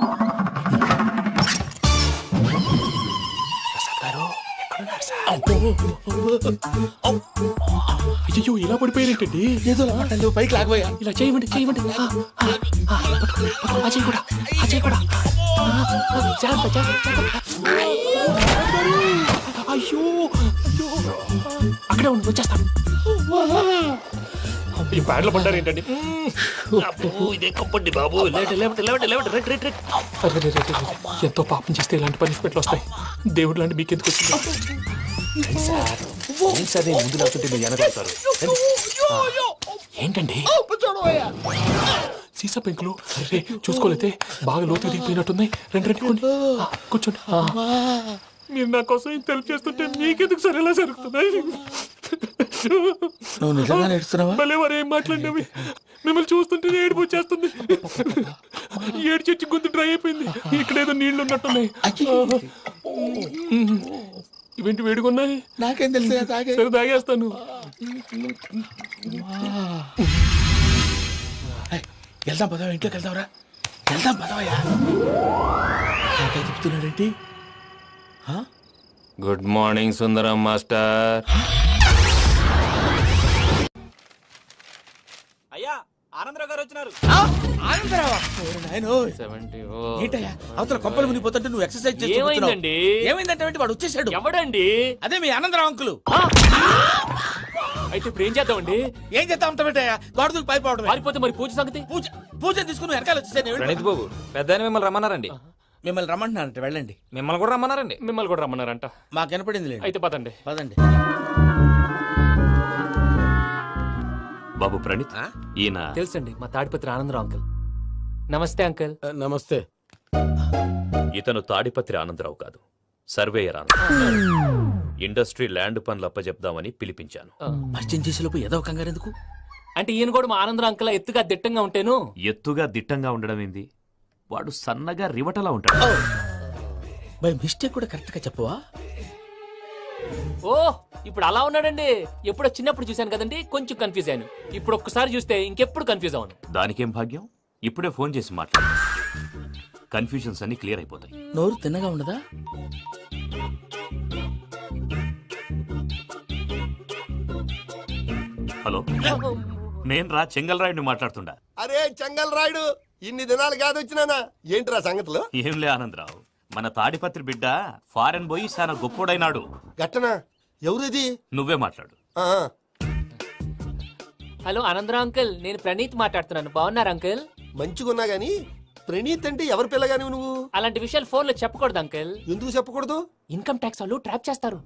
అయ్యో ఇలా పడిపోయారేంటండి? ఏదో మాటలు పైకి లాగబోయా. ఇలా చేయమండి చేయమండి. అజయ్ కూడా అజయ్ కూడా జాగ్రత్త జాగ్రత్త. అయ్యో అయ్యో అక్కడే ఉండి వచ్చేస్తాను. ఈ బ్యాడ్లో పడ్డారు ఏంటండి? ఇదే కప్పండి బాబు. ఎంతో పాపం చేస్తే ఇలాంటి పనిష్మెంట్లు వస్తాయి. దేవుడు లాంటి మీకెందుకు వచ్చింది? సరే ముందు లేకుంటే మీరు వెనకాడతారు. ఏంటండి సీసా పెంకులు? అరే చూసుకోలేతే బాగా లోతుగా దిగిపోయినట్టున్నాయి. రెండు రెండు కూర్చోండి. మీరు నా కోసం ఇంత హెల్ప్ చేస్తుంటే మీకెందుకు సరే ఎలా జరుగుతున్నాయి? నువ్వు నిజంగా నేర్చుతున్నావా? మళ్ళీ వారు ఏం మాట్లాడినవి మిమ్మల్ని చూస్తుంటే ఏడుపు వచ్చేస్తుంది. ఏడు చెట్టు గొంతు డ్రై అయిపోయింది. ఇక్కడ ఏదో నీళ్లు ఉన్నట్టున్నాయి. ఇవేంటి వేడుకున్నాయి? నాకేం తెలుసు, సరే తాగేస్తాను. వెళ్దాం పదవా, ఇంట్లోకి వెళ్దాంరా. వెళ్దాం పదవయ్యా. చెప్తున్నాడేంటి? గుడ్ మార్నింగ్ సుందరం మాస్టర్. అయ్యా ఆనందరావు గారు వచ్చినారు. ఆనందరావా? ఏంటయ్యా అవతల కొంపలు మునిగిపోతుంటే నువ్వు ఎక్సర్సైజ్ చేస్తున్నావు. ఏమైందంటే వాడు వచ్చేసాడు. ఎవడండి? అదే మీ ఆనందరావు అంకులు. అయితే ఇప్పుడు ఏం చేద్దామండి? ఏం చేస్తా ఉంటావేటయ్యా? గొడవకు పైపోవడం. పారిపోతే మరి పూజ సంగతి? పూజ తీసుకుని వెనకాల వచ్చేసాను. ప్రణీత్ బాబు పెద్ద మిమ్మల్ని రమ్మన్నారండి. మిమ్మల్ని రమ్మంటున్నారంట, వెళ్ళండి. మిమ్మల్ని కూడా రమ్మన్నారండి. మిమ్మల్ని కూడా రమ్మన్నారంట. మాకు వినపడింది. అయితే పదండి పదండి. బాబు ప్రణీత్, ఈయన తెలుసండి మా తాడిపత్రి ఆనందరావు అంకుల్. నమస్తే అంకుల్. నమస్తే. ఇతను తాడిపత్రి ఆనందరావు కాదు, సర్వేయర్ ఆనందరావు. ఇండస్ట్రీ ల్యాండ్ పనులు అప్పచెప్దామని పిలిపించాను. పరిచయం చేసేలోపు ఏదో కంగారు ఎందుకు? అంటే ఈయన కూడా మా ఆనందరావు అంకుల్ ఎత్తుగా దిట్టంగా ఉంటాను. ఎత్తుగా దిట్టంగా ఉండడం ఏంది? వాడు సన్నగా రివటలా ఉంటాడు. బై మిస్టేక్ కూడా కరెక్ట్ గా చెప్పవా? ఓ ఇప్పుడు అలా ఉన్నాడండి. ఎప్పుడో చిన్నప్పుడు చూశాను కదండి, కొంచెం కన్ఫ్యూజ్ అయ్యాను. ఇప్పుడు ఒక్కసారి చూస్తే ఇంకెప్పుడు కన్ఫ్యూజ్ అవును. దానికేం భాగ్యం, ఇప్పుడే ఫోన్ చేసి మాట్లాడు. కన్ఫ్యూజన్స్ అన్ని క్లియర్ అయిపోతాయి. నోరు తిన్నగా ఉండదా? హలో, నేను రా చెంగల్ రాయుడిని మాట్లాడుతుండా. అరే చెంగల్ రాయుడు, ఇన్ని దినాలు కాదు వచ్చినానా? ఏంట్రా సంగతులు? ఏంలే ఆనందరావు, మన తాడిపత్రి బిడ్డ ఫారెన్ పోయి చాలా గొప్పోడైనాడు. గట్టనా? ఎవరిది? నువ్వే మాట్లాడు. హలో ఆనందరావు అంకుల్, నేను ప్రణీత్ మాట్లాడుతున్నాను. బాగున్నారు అంకుల్? మంచిగున్నా గాని ప్రణీత్ అంటే ఎవరి పిల్లగాని నువ్వు? అలాంటి విషయాలు ఫోన్ లో చెప్పకూడదు అంకుల్. ఎందుకు చెప్పకూడదు? ఇన్కమ్ ట్యాక్స్ వాళ్ళు ట్రాప్ చేస్తారు.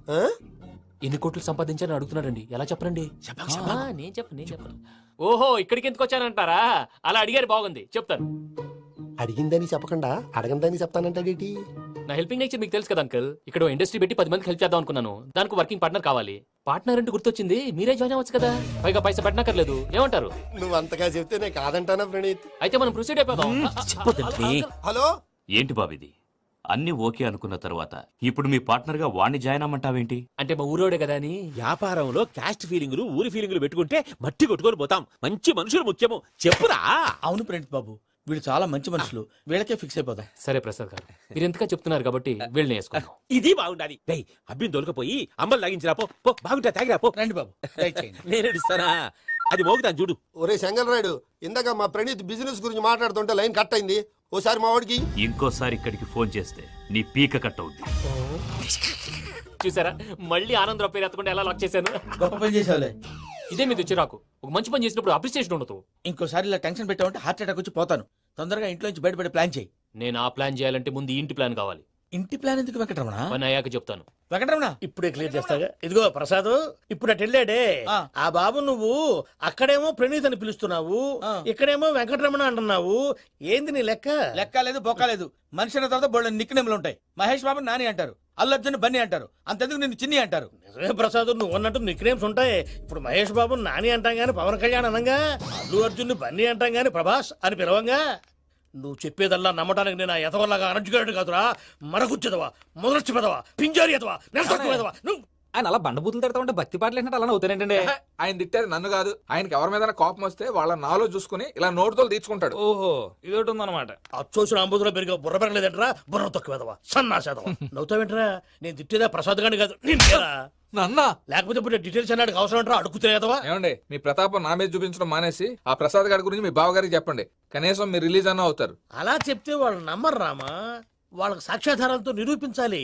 ఎన్ని కోట్లు సంపాదించాలని అడుగుతున్నాడండి. ఎలా చెప్పరండి? నేను చెప్పను. ఓహో, ఇక్కడికి ఎందుకు వచ్చానంటారా? అలా అడిగారు, బాగుంది, చెప్తాను. అడిగిందని చెప్పకుండా అడగందని చెప్తానంటాడేటి? నా హెల్పింగ్ నేచర్ మీకు తెలుసు కదా అంకల్. ఇక్కడ ఇండస్ట్రీ పెట్టి 10 మందికి హెల్ప్ చేద్దాం అనుకున్నాను. దానికి వర్కింగ్ పార్ట్నర్ కావాలి. పార్ట్నర్ అంటే గుర్తొచ్చింది, మీరే జాయిన్ అవ్వచ్చు కదా. పైగా పైసా పెట్టనక్కర్లేదు. ఏమంటారు? నువ్వు అంతగా చెప్తే నేను కాదంటానా ప్రణీత్? అయితే మనం ప్రొసీడ్ అయిపోదాం. హలో, ఏంటి బాబిది? అన్ని ఓకే అనుకున్న తర్వాత ఇప్పుడు మీ పార్ట్నర్ గా వాణ్ణి జాయిన్ అమ్మంటావేంటి? అంటే మా ఊరోడే కదా అని. వ్యాపారంలో క్యాస్ట్ ఫీలింగులు ఊరి ఫీలింగులు పెట్టుకుంటే మట్టి కొట్టుకొని పోతాం. మంచి మనుషులు ముఖ్యము. చెప్పురా. అవును ప్రణీత్ బాబు, వీళ్ళు చాలా మంచి మనుషులు, వీళ్ళకే ఫిక్స్ అయిపోదాం. సరే ప్రసాద్ గారు, మీరు ఎంతగా చెప్తున్నారు కాబట్టి వీళ్ళని వేసుకున్నాం. ఇది బాగుండాలి. డై అబ్బిని దొరకపోయి అమ్మలు లాగించిరా పో. పో, బాగుంటా తాగిరా పో. రండి బాబు, దయచేయండి. నేను ఇస్తానా? అది మోగుతాను చూడు. ఒరే చెంగల్ రాయుడు, ఇందాక మా ప్రణీత్ బిజినెస్ గురించి మాట్లాడుతుంటే లైన్ కట్ అయింది. ఓసారి మా వాడికి ఇంకోసారి ఇక్కడికి ఫోన్ చేస్తే నీ పీక కట్ అవుద్ది. చూసారా, మళ్ళీ ఆనందరావు పేరు ఎత్తకుండా ఎలా లాక్ చేశాను. గొప్ప పని చేసావులే. ఇదే మీద చిరాకు. ఒక మంచి పని చేసినప్పుడు అప్రిసియేషన్ ఉండదు. ఇంకోసారి ఇలా టెన్షన్ పెట్టామంటే హార్ట్ అటాక్ వచ్చి పోతాను. తొందరగా ఇంట్లో నుంచి బయటపడే ప్లాన్ చేయి. నేను ఆ ప్లాన్ చేయాలంటే ముందు ఈ ఇంటి ప్లాన్ కావాలి. ఇంటి ప్లాన్ ఎందుకు వెంకటరమణ? పని అయ్యాక చెప్తాను. వెంకటరమణ, ఇప్పుడే క్లియర్ చేస్తాగా. ఇదిగో ప్రసాద్, ఇప్పుడు అటు వెళ్ళాడే ఆ బాబు, నువ్వు అక్కడేమో ప్రణీత్ అని పిలుస్తున్నావు, ఇక్కడేమో వెంకటరమణ అంటున్నావు. ఏంది నీ లెక్క? లెక్క లేదు, బొక్క లేదు. మనిషి అన్న తర్వాత బోళ్ళ నిక్నెములు ఉంటాయి. మహేష్ బాబు నాని అంటారు, అల్లు అర్జున్ బన్నీ అంటారు, అంతెందుకు నిన్ను చిన్ని అంటారు. నిజమే ప్రసాద్, నువ్వు అన్నట్టు నిక్నేమ్స్ ఉంటాయి. ఇప్పుడు మహేష్ బాబు నాని అంటాం గాని పవన్ కళ్యాణ్ అనంగా, అల్లు అర్జున్ బన్నీ అంటాం గాని ప్రభాస్ అని పిలవంగా. నువ్వు చెప్పేదల్లా నమ్మటానికి నేను ఎతవల్లాగా అనర్జుగాడు కాదురా. మరగుచ్చదవా, మొదలచ్చి పెదవా, పింజారి ఎదవా, నెలసొక్కుదవా. నువ్వు ఆయన అలా బండబూతులు తిడతా ఉంటే భక్తి పాటలు ఏంటంటే అలా అవుతానంటే. ఆయన తిట్టారు నన్ను కాదు. ఆయనకి ఎవరి మీద కోపం వస్తే వాళ్ళ నాలో చూసుకుని ఇలా నోటుతో తీర్చుకుంటాడు. ఓహో, ఇదొకటి ఉందన్నమాట. అచ్చోసిన అంబుధులో పెరిగే బుర్ర పెరగలేదంటరా, బుర్ర తొక్కువేదవా, సన్నాసేదవా. నవ్వుతావేంట్రా? నేను తిట్టేదా ప్రసాద్ గాని కాదు, నిన్నేరా. నన్నా? లేకపోతే ఇప్పుడు డీటెయిల్స్ అన్నాడు అవసరం అంటారా? అడుగుతాయేదవా. ఏమండి, మీ ప్రతాపం నా మీద చూపించడం మానేసి ఆ ప్రసాద్ గారి గురించి మీ బావగారికి చెప్పండి. కనీసం మీరు రిలీజ్ అన్న అవుతారు. అలా చెప్తే వాళ్ళు నమ్మరు రామా. వాళ్ళకి సాక్ష్యాధారాలతో నిరూపించాలి.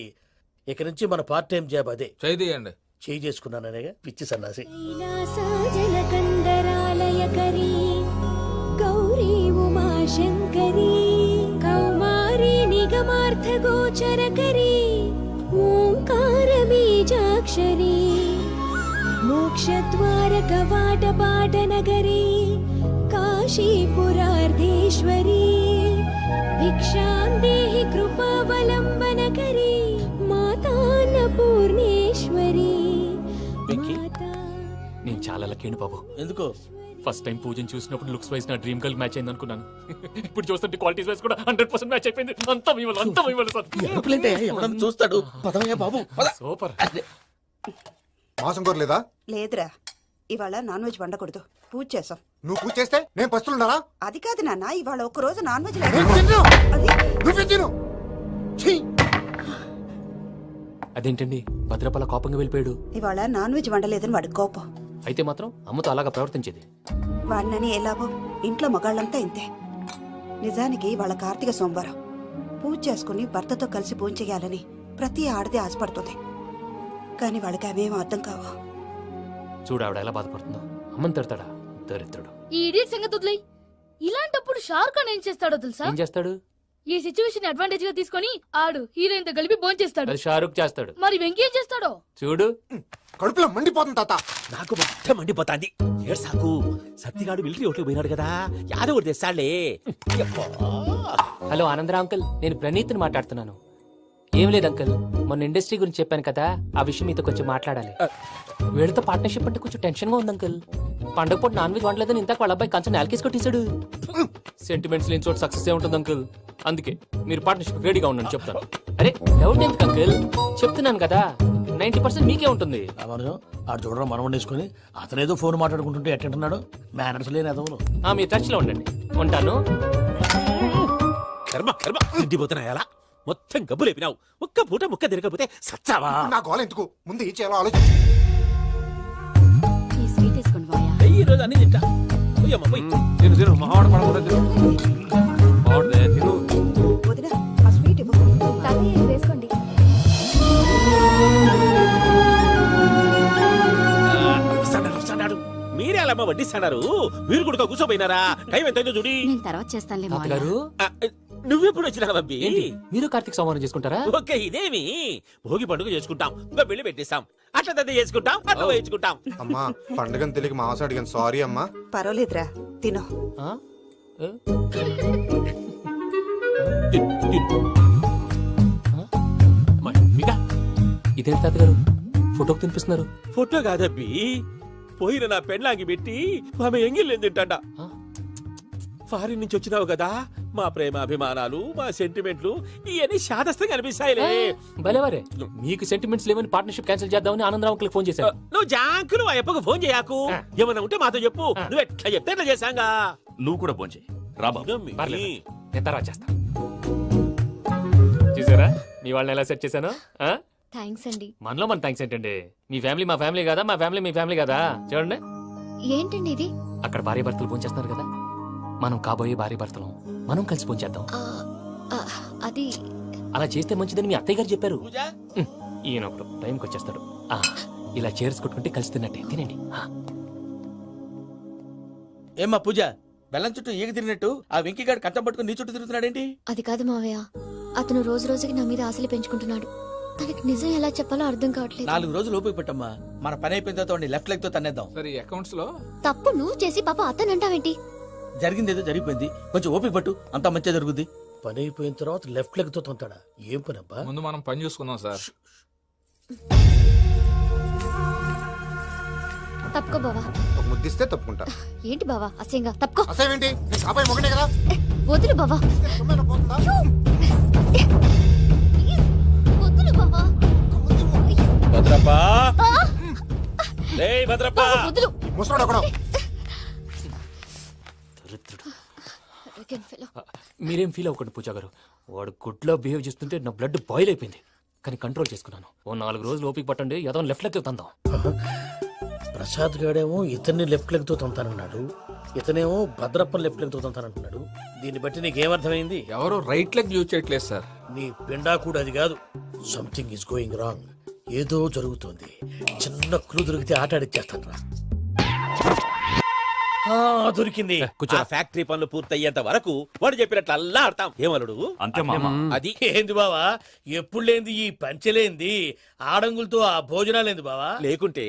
ఇక నుంచి మన పార్ట్ టైం జాబ్ అదే. చేయండి. చేయి చేసుకున్నాననేగా పిచ్చి సన్నాసి. కైలాసజలకందరాలయకరీ గౌరీ ఉమాశంకరీ కౌమారీ నిగమార్థగోచరకరీ ఓంకారబీజాక్షరీ మోక్షద్వారకవాటపాటనగరీ కాశీపురార్ధేశ్వరీ భిక్షాం దేహి కృపావలంబనకరీ మాతాన్నపూర్ణేశ్వరీ. నేను చాలా లక్కీని బాబు. ఎందుకు? ఫస్ట్ టైం పూజను చూసినప్పుడు లుక్స్ వైజ్ నా డ్రీమ్ గర్ల్ మ్యాచ్ అయింది అనుకున్నాను. ఇప్పుడు చూస్తుంటే క్వాలిటీస్ వైజ్ కూడా 100% మ్యాచ్ అయిపోయింది. అంతా మీ వల్ల సార్. ఎవడన్నా చూస్తాడు. పదవయ్యా బాబు, సూపర్. మాసం కోరలేదా? లేదురా, ఇవాళ నాన్ వెజ్ వండకూడదు. పూజ చేసాం. నువ్వు పూజ చేస్తే నేను పస్తులున్నారా? అది కాదు నాన్న, ఇవాళ ఒక్క రోజు నాన్ వెజ్ నువ్వే తిను. అదేంటండి భద్రపల కోపంగా వెళ్ళిపోయాడు? ఇవాళ నాన్ వెజ్ వండలేదని వాడి కోపం. అయితే మాత్రం అమ్మతో అలాగా ప్రవర్తించేది. వాడినని ఎలాగో ఇంట్లో మగాళ్ళంతా ఇంతే. నిజానికి వాళ్ళ కార్తీక సోమవారం పూజ చేసుకుని భర్తతో కలిసి పూజ చేయాలని ప్రతి ఆడది ఆశపడుతుంది. కానీ వాళ్ళకి అవేం అర్థం కావు. చూడు ఆవిడ ఎలా బాధపడుతుందో. అమ్మని తిడతాడా దరిద్రుడు. ఈ ఇడియట్ సంగతి వదిలేయ్. ఇలాంటప్పుడు షారుఖ్ ఖాన్ ఏం చేస్తాడో తెలుసా? ఏం చేస్తాడు? ఈ సిచ్యువేషన్ అడ్వాంటేజ్ గా తీసుకొని ఆడు హీరోయిన్ తో కలిపి బోన్ చేస్తాడు. అది షారుఖ్ చేస్తాడు. మరి వెంకీ ఏం చేస్తాడో చూడు. కడుపులో మండిపోతుంది తాత. నాకు మొత్తం మండిపోతాంది. ఏడు సాకు సత్తిగాడు మిలిటరీ ఓట్లు పోయినాడు కదా, యాదవ్ ఒకటి తెస్తాడులే. హలో ఆనందరా అంకుల్, నేను ప్రణీత్ని మాట్లాడుతున్నాను. ఏం లేదు అంకుల్, మొన్న ఇండస్ట్రీ గురించి చెప్పాను కదా, ఆ విషయం మీతో కొంచెం మాట్లాడాలి. వీళ్ళతో పార్ట్నర్షిప్ అంటే కొంచెం టెన్షన్ గా ఉంది అంకుల్. పండగ పూట నాన్ వెజ్ వండలేదని ఇంతకు వాళ్ళ అబ్బాయి కంచెం నేలకేసి కొట్టేశాడు. సెంటిమెంట్స్ లేని చోట సక్సెస్ ఏ ఉంటుంది అంకుల్. అందుకే మీరు పార్ట్నర్షిప్ రెడీగా ఉండండి చెప్తాను. అరే డౌట్ ఎందుకు అంకుల్, చెప్తున్నాను కదా 90% మీకే ఉంటుంది. ఆడు చూడడం మనం వండేసుకుని అతనేదో ఫోన్ మాట్లాడుకుంటుంటే ఎట్టంటున్నాడు. మేనర్స్ లేని అదవులు. మీరు టచ్ లో ఉండండి. ఉంటాను. కర్మ కర్మ తిండిపోతున్నాయలా మొత్తం గబ్బు లేపినావు. ఒక్క పూట ముక్క తిరగకపోతే సచ్చావా? నా గోల ఎందుకు, ముందు ఈ చేయాలో ఆలోచించు. ఈ స్వీట్ వేసుకోండి బాయా. ఈ రోజు అన్ని తింటా. పోయమ్మ పోయి. తిను తిను, మావాడు పడకుండా తిను. మావాడు తిను. వదినా, ఆ స్వీట్ ఇవ్వు. తాతయ్య వేసుకోండి. వస్తాడు. మీరే అలా వడ్డిస్తాడారు. మీరు కూడా కూర్చోపోయినారా? టైం ఎంతైందో చూడి. నేను తర్వాత చేస్తానులే మావయ్య. తాతగారు నువ్వెప్పుడు వచ్చినా అబ్బి? ఏంటి మీరు కార్తీక్ సంహారం చేసుకుంటారా? ఓకే, ఇదేమి భోగి పండుగ చేసుకుంటాం, ఇంకా పెళ్లి పెట్టేస్తాం, అట్లా దద్ద చేసుకుంటాం, అట్లా వేయించుకుంటాం. అమ్మా పండుగని తెలియక మాంసం అడిగాను సారీ అమ్మా. పర్వాలేదురా తినో. ఆ? ఏ? మీకా ఇదేంటి తాతగారు ఫోటోకి తినిపిస్తున్నారు? ఫోటో కాదబ్బి, పోయిన నా పెళ్ళాంగి పెట్టి ఆమె ఎంగిల్లేం తింటాడ. ఫారిన్ నుంచి వచ్చినావు కదా, మా ప్రేమ అభిమానాలు, మా సెంటిమెంట్లు ఇవన్నీ శాదస్తంగా అనిపిస్తాయిలే. భలేవారే, మీకు సెంటిమెంట్స్ లేవని పార్ట్నర్షిప్ క్యాన్సిల్ చేద్దామని ఆనందరావు అంకుల్ ఫోన్ చేశారు. నువ్వు జాంకులు ఆ అప్పకు ఫోన్ చేయకు, ఏమన్నా ఉంటే మాతో చెప్పు. నువ్వు ఎట్లా చెప్తే ఎట్లా చేశాంగా. నువ్వు కూడా ఫోన్ చేయి రా బాబు. పర్లేదు, నేను తర్వాత చేస్తా. చూసారా మీ వాళ్ళని ఎలా సెట్ చేశాను? థ్యాంక్స్ అండి. మనలో మన థ్యాంక్స్ ఏంటండి, మీ ఫ్యామిలీ మా ఫ్యామిలీ కదా, మా ఫ్యామిలీ మీ ఫ్యామిలీ కదా. చూడండి, ఏంటండి ఇది? అక్కడ భార్య భర్తలు ఫోన్ చేస్తున్నారు కదా, మనం కాబోయే భార్య భర్తలు మనం కలిసి ఫోన్ చేద్దాం. అది అలా చేస్తే మంచిదని మీ అత్తయ్య గారు చెప్పారు. ఈయన ఒకడు టైంకి వచ్చేస్తాడు. ఇలా చేర్స్ కొట్టుకుంటే కలిసి తిన్నట్టే. తినండి. ఏమ్మా పూజ, బెల్లం చుట్టూ ఈగ తిరిగినట్టు ఆ వెంకీగాడు కట్టం పట్టుకుని నీ చుట్టూ తిరుగుతున్నాడేంటి? అది కాదు మావయ్య, అతను రోజు రోజుకి నా మీద ఆశలు పెంచుకుంటున్నాడు. తనకి నిజం ఎలా చెప్పాలో అర్థం కావట్లేదు. 4 రోజులు ఓపిక పట్టమ్మా, మన పని అయిపోయిన తర్వాత లెఫ్ట్ లెగ్ తో తన్నేద్దాం. సరే అకౌంట్స్ లో తప్పు నువ్వు చేసి పాప అతను అంటావేంటి? జరిగింది ఏదో జరిగిపోయింది, కొంచెం ఓపిక పట్టు, అంతా మంచిగా జరుగుద్ది. పని అయిపోయిన తర్వాత లెఫ్ట్ లెగ్ తో తొంతాడా? ఏం పని అబ్బా? ముందు మనం పని చూసుకుందాం సార్. తప్పుకో బావా. ఒక ముద్దిస్తే తప్పుకుంటా. ఏంటి బావా అసహ్యంగా? తప్పుకో. అసేమేంటి నీ కాపాయి మొగనే కదా. వదులు బావా. సొమ్మేనా పోతుందా? వదులు బావా. భద్రప్పా, లే భద్రప్పా. వదులు. ముసలోడు ఒకడు. మీరేం ఫీల్ అవ్వకండి పూజా గారు, వాడు గుడ్లో బిహేవ్ చేస్తుంటే నా బ్లడ్ బాయిల్ అయిపోయింది. కానీ కంట్రోల్ చేసుకున్నాను. ఓ 4 రోజులు ఓపిక పట్టండి, ఏదో లెఫ్ట్ లెగ్ తందాం. ప్రసాద్ గాడేమో ఇతన్ని లెఫ్ట్ లెగ్ తో తొంతానన్నాడు, ఇతనేమో భద్రప్ప లెఫ్ట్ లెగ్ తో తొంతానంటున్నాడు. దీన్ని బట్టి నీకేమర్థమైంది? ఎవరు రైట్ లెగ్ యూజ్ చేయట్లేదు సార్. నీ పిండా కూడా అది కాదు. Something is going wrong. ఏదో జరుగుతోంది. చిన్న క్లూ దొరికితే ఆట ఆడిచ్చేస్తాను రా. దొరికింది. ఆ ఫ్యాక్టరీ పనులు పూర్తయ్యేంత వరకు వాడు చెప్పినట్లు అల్లా ఆడతాం. ఏమలుడు అంతే మామ. అది ఏంది బావా, ఎప్పుడు లేంది ఈ పంచలేంది, ఆడంగులతో ఆ భోజనాలేంది బావా? లేకుంటే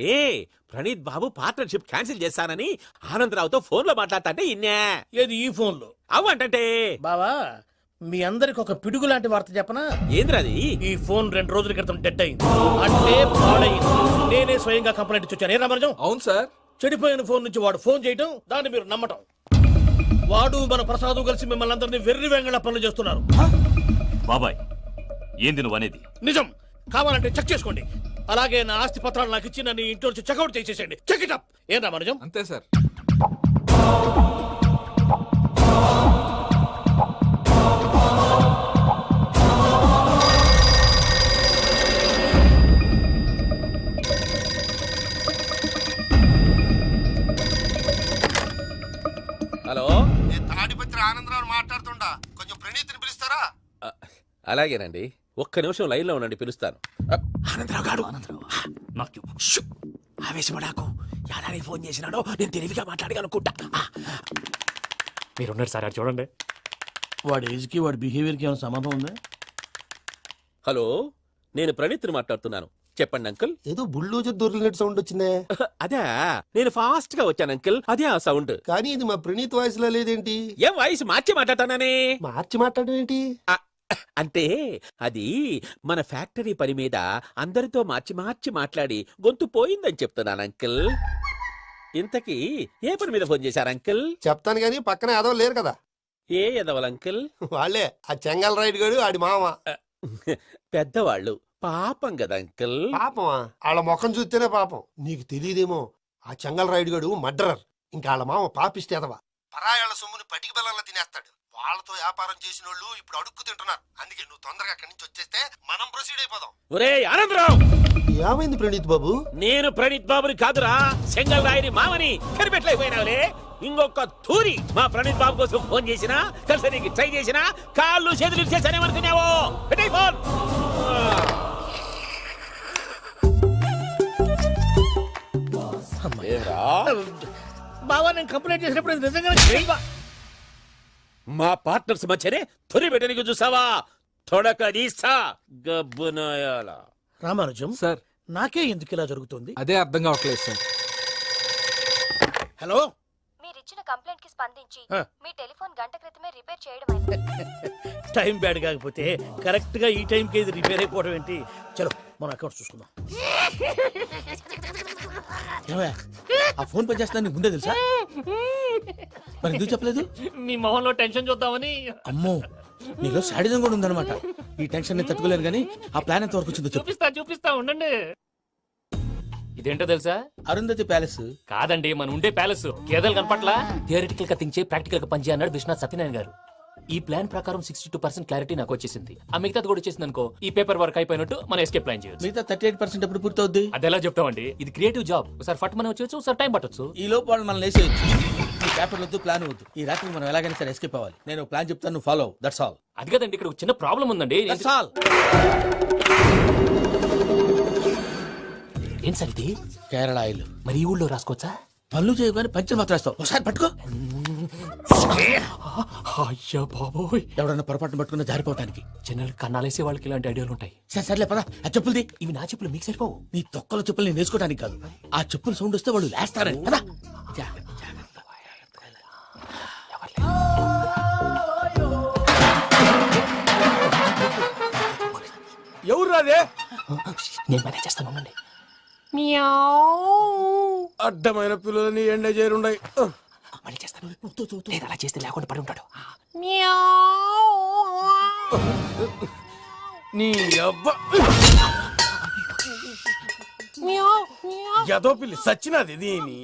ప్రణీత్ బాబు పార్ట్నర్షిప్ క్యాన్సిల్ చేస్తానని ఆనందరావుతో ఫోన్ లో మాట్లాడతాంటే ఇన్నే. ఏది ఈ ఫోన్ లో? అవ్వంటే బావా, మీ అందరికి ఒక పిడుగు లాంటి వార్త చెప్పనా? ఏంద్రది? ఈ ఫోన్ 2 రోజుల క్రితం డెడ్ అయింది, అంటే పాడైంది. నేనే స్వయంగా కంప్లైంట్ ఇచ్చాను. ఏ రామరాజం? అవును సార్. చెడిపోయిన ఫోన్ నుంచి వాడు ఫోన్ చేయటం, దాన్ని మీరు నమ్మటం. వాడు మన ప్రసాదు కలిసి మిమ్మల్ని అందరినీ వెర్రి వెంగళ పనులు చేస్తున్నారు. బాబాయ్ ఏంది నువ్వు అనేది? నిజం. కావాలంటే చెక్ చేసుకోండి. అలాగే నా ఆస్తి పత్రాలు నాకు ఇచ్చి నన్ను ఇంట్లో నుంచి చెక్అౌట్ చేసేసండి. Check it up. ఏం రామరాజం? అంతే సార్. హలో, నేను తాడిపత్రి ఆనందరావు మాట్లాడుతుండా, కొంచెం ప్రణీతిని పిలుస్తారా? అలాగేనండి. ఒక్క నిమిషం లైన్ లో ఉండండి, పిలుస్తాను. ఆనందరావు గాడు. నాకు ఆవేశపడాకు. యాదాని ఫోన్ చేసినాడో నేను తెలివిగా మాట్లాడగలనుకుంటా. మీరున్నారు సార్, అది చూడండి. వాడి ఏజ్ కి వాడి బిహేవియర్ కి ఏమైనా సంబంధం ఉందా? హలో, నేను ప్రణీత్ని మాట్లాడుతున్నాను. చెప్పండి అంకుల్. ఏదో బుల్డోజర్ దొరికినట్టు సౌండ్ వచ్చిందే. అదే, నేను ఫాస్ట్ గా వచ్చాను అంకుల్, అదే ఆ సౌండ్. కానీ ఇది మా ప్రణీత్ వాయిస్ లో లేదేంటి? ఏం వాయిస్ మార్చి మాట్లాడతానని? మార్చి మాట్లాడడం ఏంటి? అంటే అది మన ఫ్యాక్టరీ పని మీద అందరితో మార్చి మాట్లాడి గొంతు పోయిందని చెప్తున్నాను అంకుల్. ఇంతకీ ఏ పని మీద ఫోన్ చేశారు అంకుల్? చెప్తాను గానీ పక్కన ఏదో లేరు కదా. ఏ ఎదవల్ అంకుల్? వాళ్ళే ఆ చెంగల్ రైడ్ గడు ఆడి మామ. పెద్దవాళ్ళు, పాపం కదా అంకుల్. పాపమా? వాళ్ళ ముఖం చూస్తేనే పాపం. నీకు తెలియదేమో, ఆ చెంగల్ రైడ్ గడు మర్డరర్. ఇంకా వాళ్ళ మామ పాపిస్తేదవా. పరాయాళ్ళ సొమ్ముని పటికి బెల్లంలో తినేస్తాడు. వాళ్ళతో వ్యాపారం చేసిన వాళ్ళు ఇప్పుడు అడుక్కు తింటున్నారు. అందుకే నువ్వు తొందరగా అక్కడి నుంచి వచ్చేస్తే మనం ప్రొసీడ్ అయిపోదాం. ఒరే ఆనందరావు! ఏమైంది ప్రణీత్ బాబు? నేను ప్రణీత్ బాబుని కాదురా, సెంగల్ రాయని మామని. కనిపెట్టలేకపోయినావులే. ఇంకొక తూరి మా ప్రణీత్ బాబు కోసం ఫోన్ చేసినా, కలిసి నీకు ట్రై చేసినా, కాళ్ళు చేతులు చేశానేమనుకున్నావో. పెట్టే ఫోన్. బావా, నేను కంప్లైంట్ చేసినప్పుడు ఇది నిజంగానే మా పార్ట్నర్స్ మధ్యనే తొలి పెట్టడానికి చూసావా? తొడక నీసా గబ్బునాయాల. రామానుజం సార్ నాకే ఎందుకు ఇలా జరుగుతుంది? అదే అర్థం కావట్లేదు సార్. హలో, మీరిచ్చిన కంప్లైంట్ కి స్పందించి ఆ. మీ టెలిఫోన్ గంట క్రితమే రిపేర్ చేయడం టైం బ్యాడ్ కాకపోతే కరెక్ట్ గా ఈ టైం కి ఇది రిపేర్ అయిపోవడం ఏంటి? చలో మన అకౌంట్ చూసుకుందాం. ఏమయ్య, ఆ ఫోన్ పనిచేస్తుందని నీకు ముందే తెలుసా? మరి ఎందుకు చెప్పలేదు? మీ మొహంలో టెన్షన్ చూద్దామని. అమ్మో, నీలో శాడిజం కూడా ఉందన్నమాట. ఈ టెన్షన్ ని తట్టుకోలేను కానీ ఆ ప్లాన్ ఎంత వరకు వచ్చిందో చెప్పు. చూపిస్తా ఉండండి. ఇదేంటో తెలుసా? అరుంధతి ప్యాలెస్ కాదండి, మన ఉండే ప్యాలెస్. గేదెలు కనపట్లా? థియరిటికల్ గా థింక్ చేయి, ప్రాక్టికల్ గా పనిచేయ అన్నాడు విశ్వనాథ్ సత్యనారాయణ గారు. ఈ ప్లాన్ ప్రకారం 62% క్లారిటీ నాకు వచ్చేసింది. ఆ మిగతాది కూడా వచ్చేసింది అనుకో, ఈ పేపర్ వర్క్ అయిపోయినట్టు మనం ఎస్కేప్ ప్లాన్ చేయొచ్చు. మిగతా 38% ఎప్పుడు పూర్తవుద్ది? అది ఎలా చెప్తామండి? ఇది క్రియేటివ్ జాబ్. ఒకసారి ఫట్ మనం వచ్చేయచ్చు, ఒకసారి టైం పట్టొచ్చు. ఈ లోపు వాళ్ళు మనం లేసేయచ్చు. ఈ పేపర్ వద్దు, ప్లాన్ వద్దు. ఈ రాత్రి మనం ఎలాగైనా సరే ఎస్కేప్ అవ్వాలి. నేను ప్లాన్ చెప్తాను, నువ్వు ఫాలో. That's all. అది కదండి, ఇక్కడ ఒక చిన్న ప్రాబ్లం ఉందండి. That's all. ఏం సార్ ఇది? కేరళ ఆయిల్. మరి ఈ ఊళ్ళో రాసుకోవచ్చా? పనులు చేయగానే పంచర్ మాత్రం వేస్తావు. ఒకసారి పట్టుకో. అయ్యా బాబోయ్, ఎవడన్నా పొరపాటున పట్టుకున్న జారిపోవటానికి. జనరల్ కన్నాలేసే వాళ్ళకి ఇలాంటి ఐడియాలు ఉంటాయి. సరే సర్లే పదా. ఆ చెప్పులది. ఇవి నా చెప్పులు మీకు సరిపోవు. నీ తొక్కల చెప్పులు నేను వేసుకోవడానికి కాదు, ఆ చెప్పులు సౌండ్ వస్తే వాళ్ళు లేస్తారని. పదా. ఎవరు రాదే? నేను మేనేజ్ చేస్తాను, ఉండండి. అడ్డమైన పిల్లలని ఎండ చేరుండయి. మళ్ళీ చేస్తాను. లేదు, అలా చేస్తే లేకుండా పడి ఉంటాడు. నీ అబ్బ ఎదో పిల్లి సచ్చినది దీని.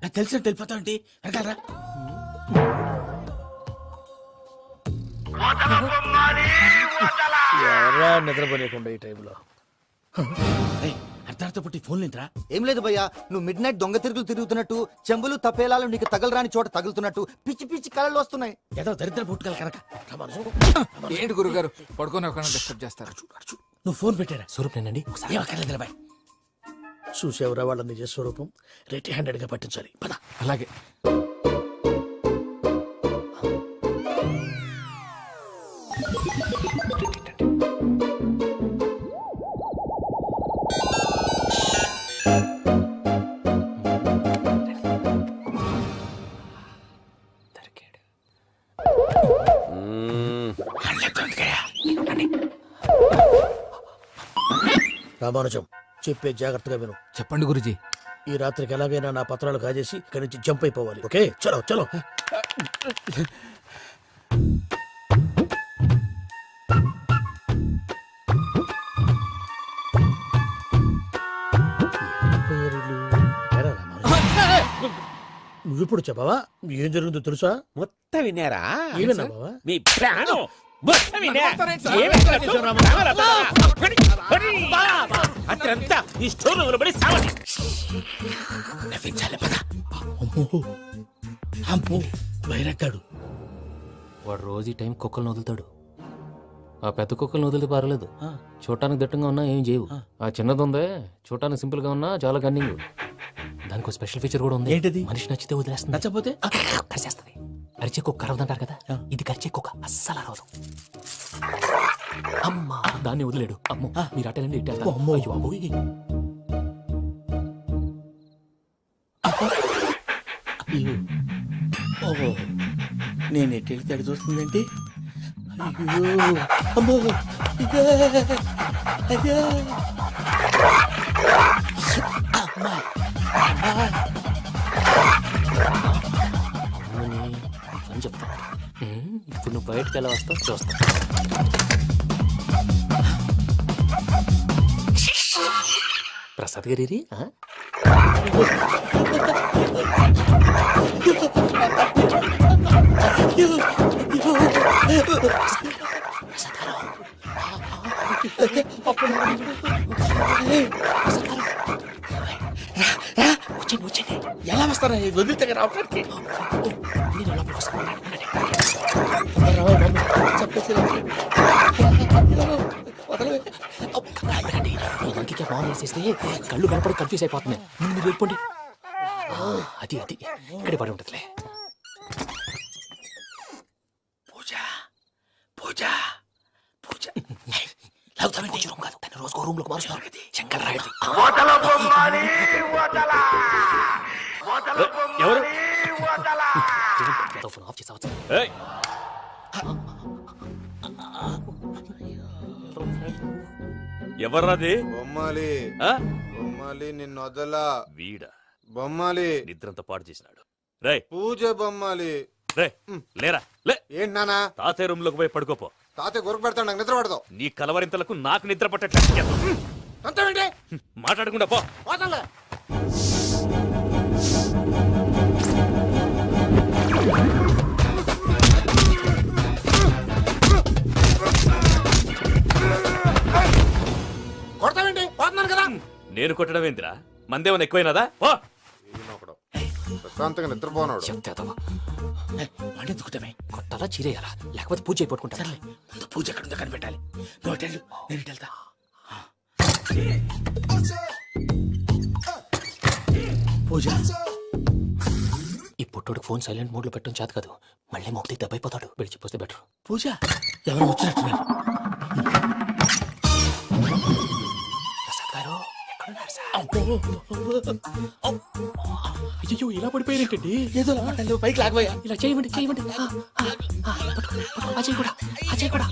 నాకు తెలిసినట్టు వెళ్ళిపోతా ఉంటే వెనకాలరా. ఎవరా నిద్రపోలేకుండా ఈ టైంలో? అర్ధార్థ పుట్టి ఫోన్ లేంట్రా? ఏం లేదు భయ్యా, నువ్వు మిడ్ నైట్ దొంగ తిరుగులు తిరుగుతున్నట్టు, చెంబులు తపేలాలు నీకు తగలరాని చోట తగులుతున్నట్టు పిచ్చి పిచ్చి కళలు వస్తున్నాయి. ఏదో దరిద్ర పుట్టుకల కనుక. ఏంటి గురుగారు పడుకొని ఒక డిస్టర్బ్ చేస్తారు? నువ్వు ఫోన్ పెట్టారా? స్వరూపేనండి. ఏమక్కర్లేదు. చూసేవరా వాళ్ళ నిజ స్వరూపం. రెట్టి హ్యాండెడ్ గా పట్టించాలి. పద. అలాగే. రామానుజం, చెప్పే జాగ్రత్తగా విను. చెప్పండి గురుజీ. ఈ రాత్రికి ఎలాగైనా నా పత్రాలు కాజేసి ఇక్కడి నుంచి జంప్ అయిపోవాలి. ఓకే, చలో చలో. నువ్విప్పుడు చెప్పవా ఏం జరుగుతుందో తెలుసా? మొత్తం విన్నారా? ఏమన్నా బావా? మీ ప్రాణం మొత్తం విన్నా? అత్రంతా ఈ స్టోర్ రూమ్ లో పడి సావండి. నవ్వించాలి. పద. అమ్మో అమ్మో, వైరక్కాడు. వాడు రోజు ఈ టైం కుక్కలను వదులుతాడు. ఆ పెద్ద కుక్కలను వదిలితే పర్లేదు, చూడటానికి దట్టంగా ఉన్నా ఏం చేయవు. ఆ చిన్నది ఉందే, చూడటానికి సింపుల్ గా ఉన్నా చాలా కన్నింగ్. దానికి ఒక స్పెషల్ ఫీచర్ కూడా ఉంది. ఏంటిది? మనిషి నచ్చితే వదిలేస్తుంది, నచ్చపోతే కరిచేస్తుంది. అరిచే కుక్క అరవదంటారు కదా, ఇది కరిచే కుక్క అస్సలు అరవదు. అమ్మా, దాన్ని వదిలేడు. అమ్మో, మీరు అటెండి ఇట్టే. అమ్మో. అయ్యో అమ్మోయ్. ఓహో, నేను ఎటు వెళ్తే అటు చూస్తుందేంటి? అయ్యో అమ్మో, ఇదే, అదే. అమ్మా, అమ్మా. అని చెప్తా. ఇప్పుడు నువ్వు బయటకు ఎలా వస్తావు చూస్తా. ప్రసాద్ గారి ఎలా వస్తారా వదిలితే రావడానికి? నేను లోపలికి వస్తాను. చెప్పేసి ఊరికే ఆన్ చేసేస్తే కళ్ళు కనపడి కన్ఫ్యూజ్ అయిపోతున్నాయి. ముందు మీరు వెళ్ళిపోండి. అది అది ఇక్కడే పడి ఉంటుందిలే. పూజ పూజ పూజ పూజ రూమ్ కాదు, తన రోజుకో రూమ్ లోకి మారుస్తున్నారు కదా. శంకర్ రాయుడు ఎవరు? ఫోన్ ఆఫ్ చేసావచ్చు. ఎవర్రాది? బొమ్మాలి ఆ? బొమ్మాలి నిన్ను వదలా. వీడా బొమ్మాలి నిద్రంతా పాడు చేసినాడు. రే పూజ బొమ్మాలి. రే లేరా లే. ఏంటి నానా? తాతయ్య రూమ్ లోకి పోయి పడుకోపో. తాతయ్య గురకు పెడతాడు, నాకు నిద్ర పడతావు. నీ కలవరింతలకు నాకు నిద్ర పట్టేట్టు అంతేంటి మాట్లాడకుండా పో. పోతాలే. కొడతావేంటి? పోతున్నాను కదా. నేను కొట్టడం ఏంటిరా? మందేమన్నా ఎక్కువైనదా? పో. ఈయనొకడు ప్రశాంతంగా నిద్రపోనాడు. కొట్టాలా చీరేయాలా లేకపోతే పూజ అయిపోట్టుకుంటా. సర్లే, ముందు పూజ ఎక్కడ ఉందో కనిపెట్టాలి. నువ్వు అటు వెళ్ళు, నేను ఇటు వెళ్తా. పూజ ఈ పుట్టోడు ఫోన్ సైలెంట్ మోడ్ లో పెట్టడం చేత కాదు. మళ్ళీ మొక్కి దెబ్బైపోతాడు. విడిచిపోతే బెటర్. పూజ ఎవరు వచ్చినట్టున్నారు. ప్రసాద్ గారు ఎక్కడున్నారు సార్? అయ్యో ఇలా పడిపోయినట్టండి. ఏదో మాటలు పైకి లాగబోయా. ఇలా చేయమండి చేయమండి. అజయ్ కూడా అజయ్ కూడా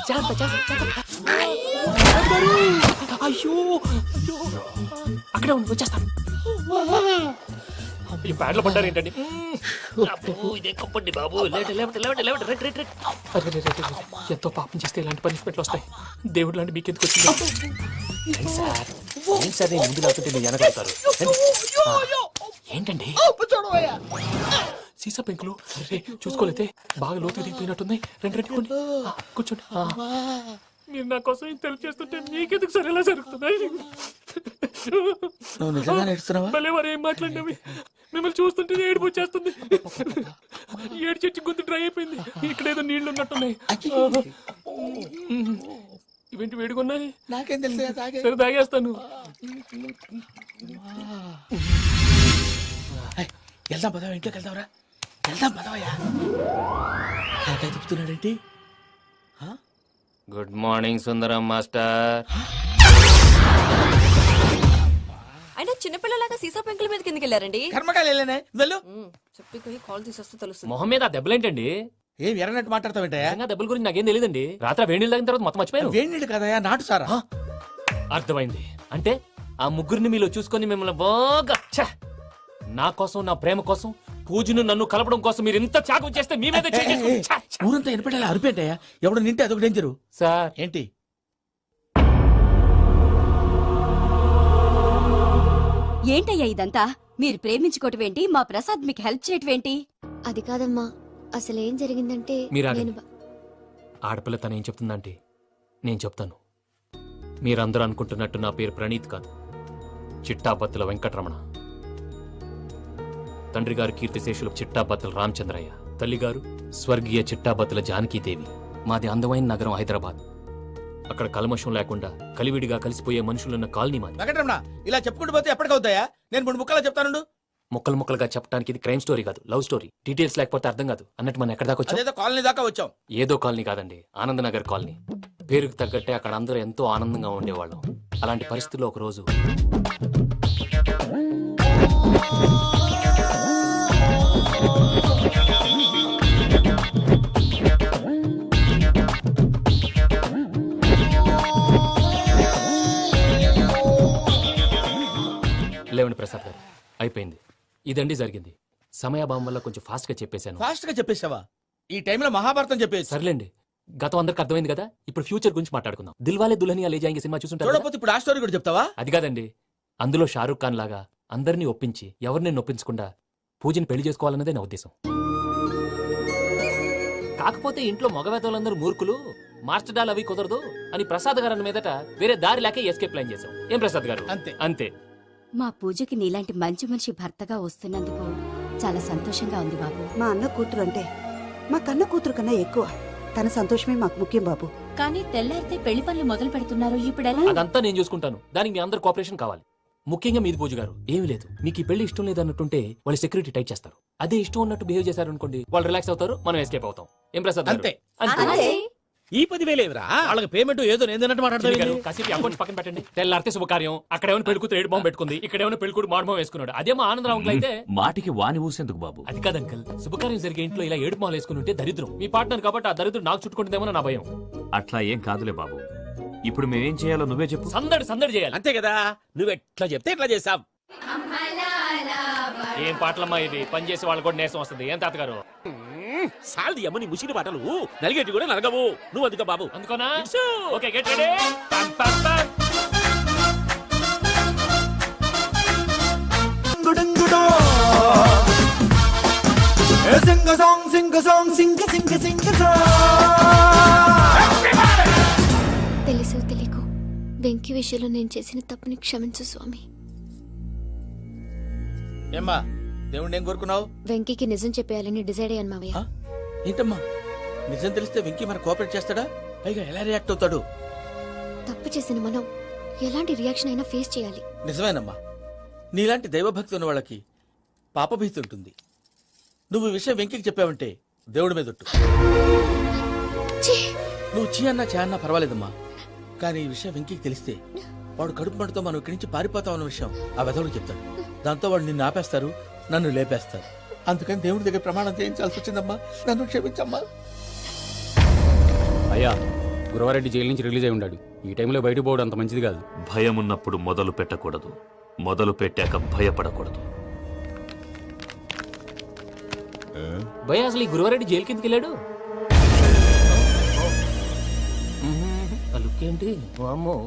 జాగ్రత్త జాగ్రత్త జాగ్రత్త. అయ్యో అయ్యో అక్కడే ఉండి వచ్చేస్తాను. ఈ బ్యాడ్ లో పడ్డారు ఏంటండి? ఇదే కప్పండి బాబు. ఎంతో పాపం చేస్తే ఇలాంటి పనిష్మెంట్లు వస్తాయి. దేవుడు లాంటి మీకు ఎందుకు వచ్చింది సార్? సార్ నేను ముందు లేకుంటే మీరు వెనకడతారు. ఏంటండి సీసా పెంకులు? అరే చూసుకోలేతే బాగా లోతు దిగిపోయినట్టుంది. రెండు రెండు కూర్చోండి. మీరు నా కోసం ఇంత హెల్ప్ చేస్తుంటే మీకెందుకు సరే ఎలా జరుగుతున్నాయి? నువ్వు నిజంగా నేర్చుతున్నావా? భలే వారు ఏం మాట్లాడినవి. మిమ్మల్ని చూస్తుంటే ఏడుపు వచ్చేస్తుంది. ఏడు చెట్టు గొంతు డ్రై అయిపోయింది. ఇక్కడ ఏదో నీళ్లు ఉన్నట్టున్నాయి. ఇవేంటి వేడుకున్నాయి? నాకేం తెలుసు. సరే తాగేస్తాను. వెళ్దాం పదవా, ఇంట్లోకి వెళ్దాంరా. వెళ్దాం పదవయ్యా. నాకై తిప్పుతున్నాడేంటి? గుడ్ మార్నింగ్ సుందరం మాస్టర్. అయినా చిన్నపిల్లలాగా సీసా పెంకుల మీద కిందకి వెళ్ళారండి. కర్మకాయలు వెళ్ళానే, వెళ్ళు. చెప్పి కాల్ తీసేస్తే తెలుస్తుంది. మొహం మీద దెబ్బలేంటండి? ఏం ఎర్రనట్టు మాట్లాడతావేంటయ్యా? దెబ్బల గురించి నాకేం తెలియదండి. రాత్రి వేడి నీళ్ళు తాగిన తర్వాత మొత్తం మర్చిపోయాను. వేడి నీళ్ళు కదయా, నాటు సారా. అర్థమైంది. అంటే ఆ ముగ్గురిని మీలో చూసుకొని మిమ్మల్ని బాగా నా కోసం నా ప్రేమ కోసం పూజను నన్ను కలపడం కోసం మీరు ఇంత త్యాగం చేస్తే మీ మీద ఊరంతా ఎనపెట్టాలి అరిపేంటయ్యా. ఎవడు నింటే అదొక డేంజరు. సార్ ఏంటి? ఏంటయ్యా ఇదంతా? మీరు ప్రేమించుకోవటం ఏంటి? మా ప్రసాద్ మీకు హెల్ప్ చేయటం ఏంటి? అది కాదమ్మా, అసలు ఏం జరిగిందంటే మీరు నేను ఆడపిల్ల తను ఏం చెప్తుందంటే నేను చెప్తాను. మీరందరూ అనుకుంటున్నట్టు నా పేరు ప్రణీత్ కాదు, చిట్టాబత్తుల వెంకటరమణ. తండ్రి గారు కీర్తిశేషులు చిట్టాబత్తుల రామచంద్రయ్య, తల్లిగారు స్వర్గీయ చిట్టాబత్తుల జానకీదేవి. మాది అందమైన నగరం హైదరాబాద్. అక్కడ కల్మషం లేకుండా కలివిడిగా కలిసిపోయే మనుషులున్న కాలనీ మాది. వెంకటరమణ, ఇలా చెప్పుకుంటూ పోతే ఎప్పటికవుతాయా? నేను మూడు ముక్కలా చెప్తాను. ముక్కలు ముక్కలుగా చెప్పడానికి ఇది క్రైమ్ స్టోరీ కాదు, లవ్ స్టోరీ. డీటెయిల్స్ లేకపోతే అర్థం కాదు. అన్నట్టు మనం ఎక్కడ దాకా వచ్చాం? అదేదో కాలనీ దాకా వచ్చాం. ఏదో కాలనీ కాదండి, ఆనందనగర్ కాలనీ. పేరుకు తగ్గట్టే అక్కడ అందరూ ఎంతో ఆనందంగా ఉండేవాళ్ళం. అలాంటి పరిస్థితుల్లో ఒక రోజు లేవండి ప్రసాద్ గారు, అయిపోయింది. ఇదండి జరిగింది. సమయాభావం వల్ల కొంచెం ఫాస్ట్ గా చెప్పేశాను. ఫాస్ట్ గా చెప్పేసావా? ఈ టైంలో మహాభారతం చెప్పేసి. సర్లేండి, గతం అందరికి అర్థమైంది కదా. ఇప్పుడు ఫ్యూచర్ గురించి మాట్లాడుకుందాం. దిల్వాలే దుల్హనియా లే జాయేంగే సినిమా చూసుంటారు. చూడకపోతే ఇప్పుడు ఆ స్టోరీ కూడా చెప్తావా? అది కాదండి, అందులో షారూక్ ఖాన్ లాగా అందరినీ ఒప్పించి ఎవరిని నొప్పించకుండా పూజని పెళ్లి చేసుకోవాలన్నదే నా ఉద్దేశం. కాకపోతే ఇంట్లో మగవేతలందరూ మూర్ఖులు, మార్చడాలు అవి కుదరదు అని ప్రసాద్ గారు అన్న మీదట వేరే దారి లేక ఎస్కేప్ ప్లాన్ చేశాం. ఏం ప్రసాద్ గారు? అంతే అంతే. మా పూజకి నీలాంటి మంచి మనిషి భర్తగా వస్తున్నందుకు చాలా సంతోషంగా ఉంది బాబు. మా అన్న కూతురు అంటే మా కన్న కూతురు కన్నా ఎక్కువ. తన సంతోషమే మాకు ముఖ్యం బాబు. కానీ తెల్లారితే పెళ్లి పనులు మొదలు పెడుతున్నారు ఇప్పుడెలా? అదంతా నేను చూసుకుంటాను. దానికి మీ అందరు కోఆపరేషన్ కావాలి. ముఖ్యంగా మీది పూజ గారు. ఏమీ లేదు, మీకు ఈ పెళ్లి ఇష్టం లేదు అన్నట్టుంటే వాళ్ళు సెక్యూరిటీ టైట్ చేస్తారు. అదే ఇష్టం ఉన్నట్టు బిహేవ్ చేశారు అనుకోండి, వాళ్ళు రిలాక్స్ అవుతారు, మనం ఎస్కేప్ అవుతాం. ఏం ప్రసాద్ గారు? అంతే. అంతే. ఈ 10,000 ఏమిరా? వాళ్ళకి పేమెంట్ ఏదో నేను మాట్లాడతాను. కాసేపు అకౌంట్స్ పక్కన పెట్టండి. తెల్లారితే శుభకార్యం, అక్కడ ఏమైనా పెళ్లికూతురు ఏడు బాంబు పెట్టుకుంది, ఇక్కడ ఏమైనా పెళ్లికూడు మాడు బాంబు వేసుకున్నాడు. అదేమో ఆనందరావు అంకుల్ అయితే మాటికి వాని ఊసేందుకు బాబు? అది కాదు అంకుల్, శుభకార్యం జరిగే ఇంట్లో ఇలా ఏడు మాలు వేసుకుని ఉంటే దరిద్రం. మీ పార్ట్నర్ కాబట్టి ఆ దరిద్రం నాకు చుట్టుకుంటుందేమో నా భయం. అట్లా ఏం కాదులే బాబు. ఇప్పుడు మేమేం చేయాలో నువ్వే చెప్పు. సందడి సందడి చేయాలి. అంతే కదా, నువ్వు ఎట్లా చెప్తే ఎట్లా చేసాం. ఏం పాటలమ్మా ఇది? పని చేసి వాళ్ళు కూడా నేసం వస్తుంది. ఏం తాతగారు? సాల్ది అమ్మని ముసిరి పాటలు నలిగేటి కూడా నలగవు. నువ్వు అందుకో బాబు. అందుకోనా? Okay, get ready. పం పం పం. Sing a song sing a song sing a sing a sing a song. తెలుసు తెలియకు వెంకీ విషయంలో నేను చేసిన తప్పుని క్షమించు స్వామి. ఏమ్మా దేవుణ్ణి ఏం కోరుకున్నావు? వెంకీకి నిజం చెప్పేయాలని డిసైడ్ అయ్యాను మావయ్య. ఏంటమ్మా నిజం తెలిస్తే వెంకీ మన కోఆపరేట్ చేస్తాడా? పైగా ఎలా రియాక్ట్ అవుతాడు? తప్పు చేసిన మనం ఎలాంటి రియాక్షన్ అయినా ఫేస్ చేయాలి. నిజమేనమ్మా, నీలాంటి దైవభక్తి ఉన్న వాళ్ళకి పాపభీతి ఉంటుంది. నువ్వు ఈ విషయం వెంకీకి చెప్పావంటే దేవుడి మీద ఒట్టు. నువ్వు చీ అన్నా చే అన్నా పర్వాలేదమ్మా, కానీ ఈ విషయం వెంకీకి తెలిస్తే వాడు కడుపు మంటతో మనం ఇక్కడి నుంచి పారిపోతామన్న విషయం ఆ వెధవుడికి చెప్తాడు. దాంతో వాడు నిన్ను ఆపేస్తారు, నన్ను లేపేస్తారు. అందుకని దేవుడి దగ్గర ప్రమాణం చేయించాల్సి వచ్చిందమ్మా. నన్ను క్షమించమ్మా. అయ్యా, గురవారెడ్డి జైలు నుంచి రిలీజ్ అయి ఉన్నాడు. ఈ టైంలో బయటకు పోవడం అంత మంచిది కాదు. భయం ఉన్నప్పుడు మొదలు పెట్టకూడదు, మొదలు పెట్టాక భయపడకూడదు. భయ అసలు ఈ గురువారెడ్డి జైలు కిందకి వెళ్ళాడు. ఆ లుక్ ఏంటి? వామ్మో.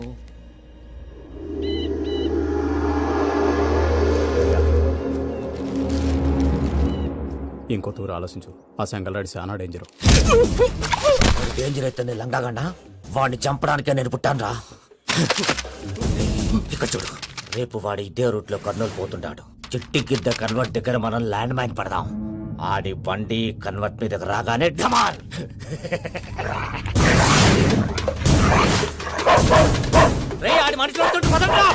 ఇంకో తూరు ఆలోచించు. ఆ సంగల్రాడి చాలా డేంజర్. డేంజర్ అయితే లంగాగండ వాడిని చంపడానికే నేను పుట్టాను. ఇక్కడ చూడు, రేపు వాడు ఇదే రూట్ లో కర్నూలు పోతుంటాడు. చిట్టి గిద్ద కన్వర్ట్ దగ్గర మనం ల్యాండ్ మైన్ పడదాం. ఆడి బండి కన్వర్ట్ మీద రాగానే ఢమాల్. రే ఆడి మనిషి వస్తుంటే పదండ్రా.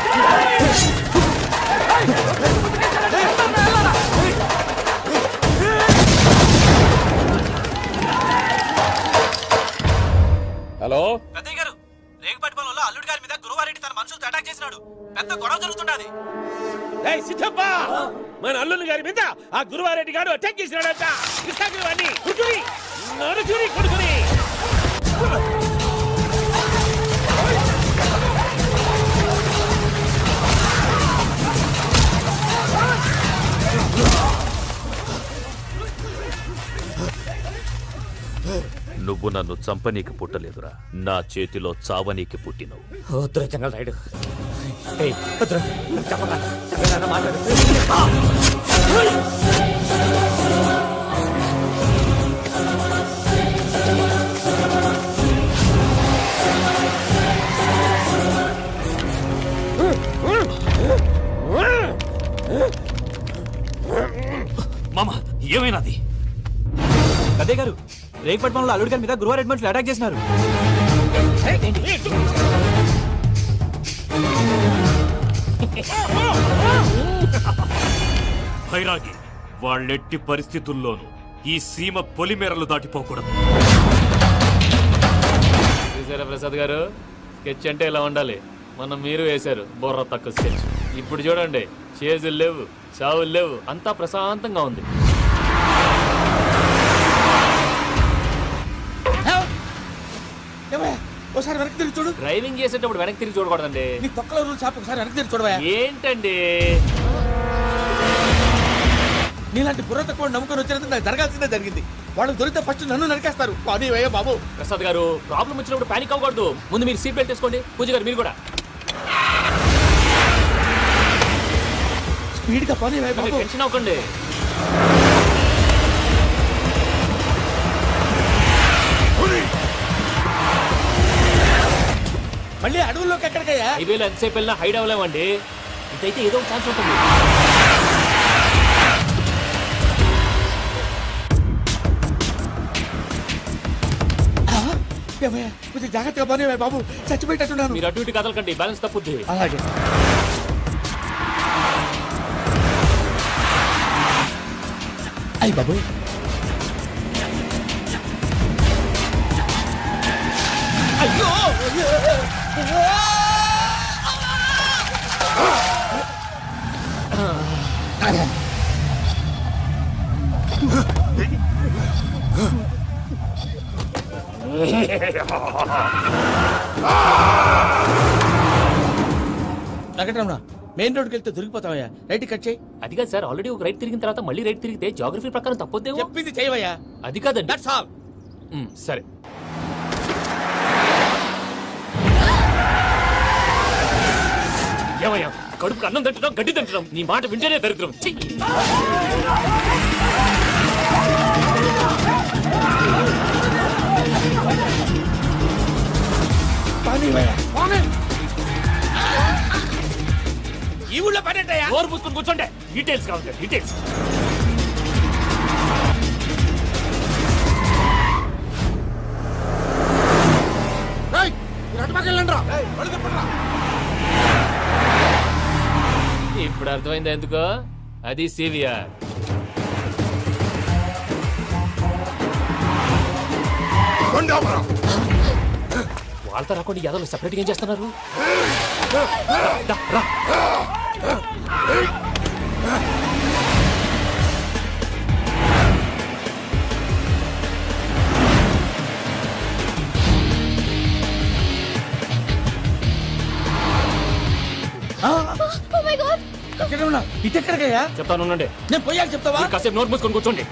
హలో పెద్దయ్య గారు, రేగుపాటి పొలంలో అల్లుడి గారి మీద గురువారెడ్డి తన మనుషులతో అటాక్ చేసినాడు. పెద్ద గొడవ జరుగుతున్నది. సిద్ధప్ప, మన అల్లుని గారి మీద ఆ గురువారెడ్డి గారు అటాక్ చేసినాడట. కృష్ణాగిరి కుడుకుని నడుచుని కొడుకుని. నువ్వు నన్ను చంపనీకి పుట్టలేదురా, నా చేతిలో చావనీకి పుట్టినవు. వద్దురా చెంగల్ రైడు. మామ, ఏమైనాది? పెద్దయ్య గారు, రేగుపాటి పొలంలో అల్లుడి గారి మీద గురువారెడ్డి మనుషులు అటాక్ చేసినారు. భైరాగి, వాళ్ళెట్టి పరిస్థితుల్లోనూ ఈ సీమ పొలిమేరలు దాటిపోకూడదు. చూసారా ప్రసాద్ గారు, స్కెచ్ అంటే ఇలా ఉండాలి. మనం మీరు వేశారు బొర్ర తక్కువ స్కెచ్. ఇప్పుడు చూడండి, చేజులు లేవు, చావులు లేవు, అంతా ప్రశాంతంగా ఉంది. ఒకసారి వెనక్కి తిరిగి చూడు. డ్రైవింగ్ చేసేటప్పుడు వెనక్కి తిరిగి చూడకూడదండి. నీ తొక్కలో రూల్స్ ఆపి ఒకసారి వెనక్కి తిరిగి చూడవా. ఏంటండి నీలాంటి బుర్ర తక్కువ నమ్ముకొని వచ్చినందుకు నాకు జరగాల్సిందే జరిగింది. వాళ్ళు దొరికితే ఫస్ట్ నన్ను నరికేస్తారు. కానీ వయ్యా బాబు. ప్రసాద్ గారు, ప్రాబ్లం వచ్చినప్పుడు పానిక్ అవ్వకూడదు. ముందు మీరు సీట్ బెల్ట్ వేసుకోండి. పూజ గారు మీరు కూడా స్పీడ్ గా పని బాబు. టెన్షన్ అవ్వకండి. మళ్ళీ అడవుల్లోకి ఎక్కడికయ్యా? హైవేలో ఎంతసేపు వెళ్ళినా హైడ్ అవ్వలేమండి. ఇదైతే ఏదో ఒక ఛాన్స్ ఉంటుంది. ఏమయ్యా కొంచెం జాగ్రత్తగా పోనీ బాబు, చచ్చిపోయేటట్టున్నాను. మీరు అటు ఇటు కదలకండి, బ్యాలెన్స్ తప్పుద్ది. అలాగే. అయ్యి బాబు, అయ్యో వెంకటరమణ, మెయిన్ రోడ్కి వెళ్తే దొరికిపోతావయ్యా. రైట్ కట్ చేయి. అది కాదు సార్, ఆల్రెడీ ఒక రైట్ తిరిగిన తర్వాత మళ్ళీ రైట్ తిరిగితే జాగ్రఫీ ప్రకారం తప్పొద్దేమో. చెప్పింది చేయవయ్యా. అది కాదండి. That's all. సరే. ఏమయ్యా, కడుపుకి అన్నం తింటున్నాం, గడ్డి తింటున్నాం, నీ మాట వింటేనే దరిద్రం. ఛీ! ఈ ఊళ్ళో పడేటయ్యా. నోరు పూసుకొని కూర్చోండి. డీటెయిల్స్ కావాలి, డీటెయిల్స్. ఇప్పుడు అర్థమైంది ఎందుకో. అది సివిఆర్. వాళ్ళతో రాకుండా యాదవ్ సెపరేట్గా ఏం చేస్తున్నారు? దా, రా. ఇటెక్కడికయ్యా? చెప్తాను ఉండండి. నేను పోయాక చెప్తావా? మీరు కాసేపు నోట్ మూసుకొని కూర్చోండి.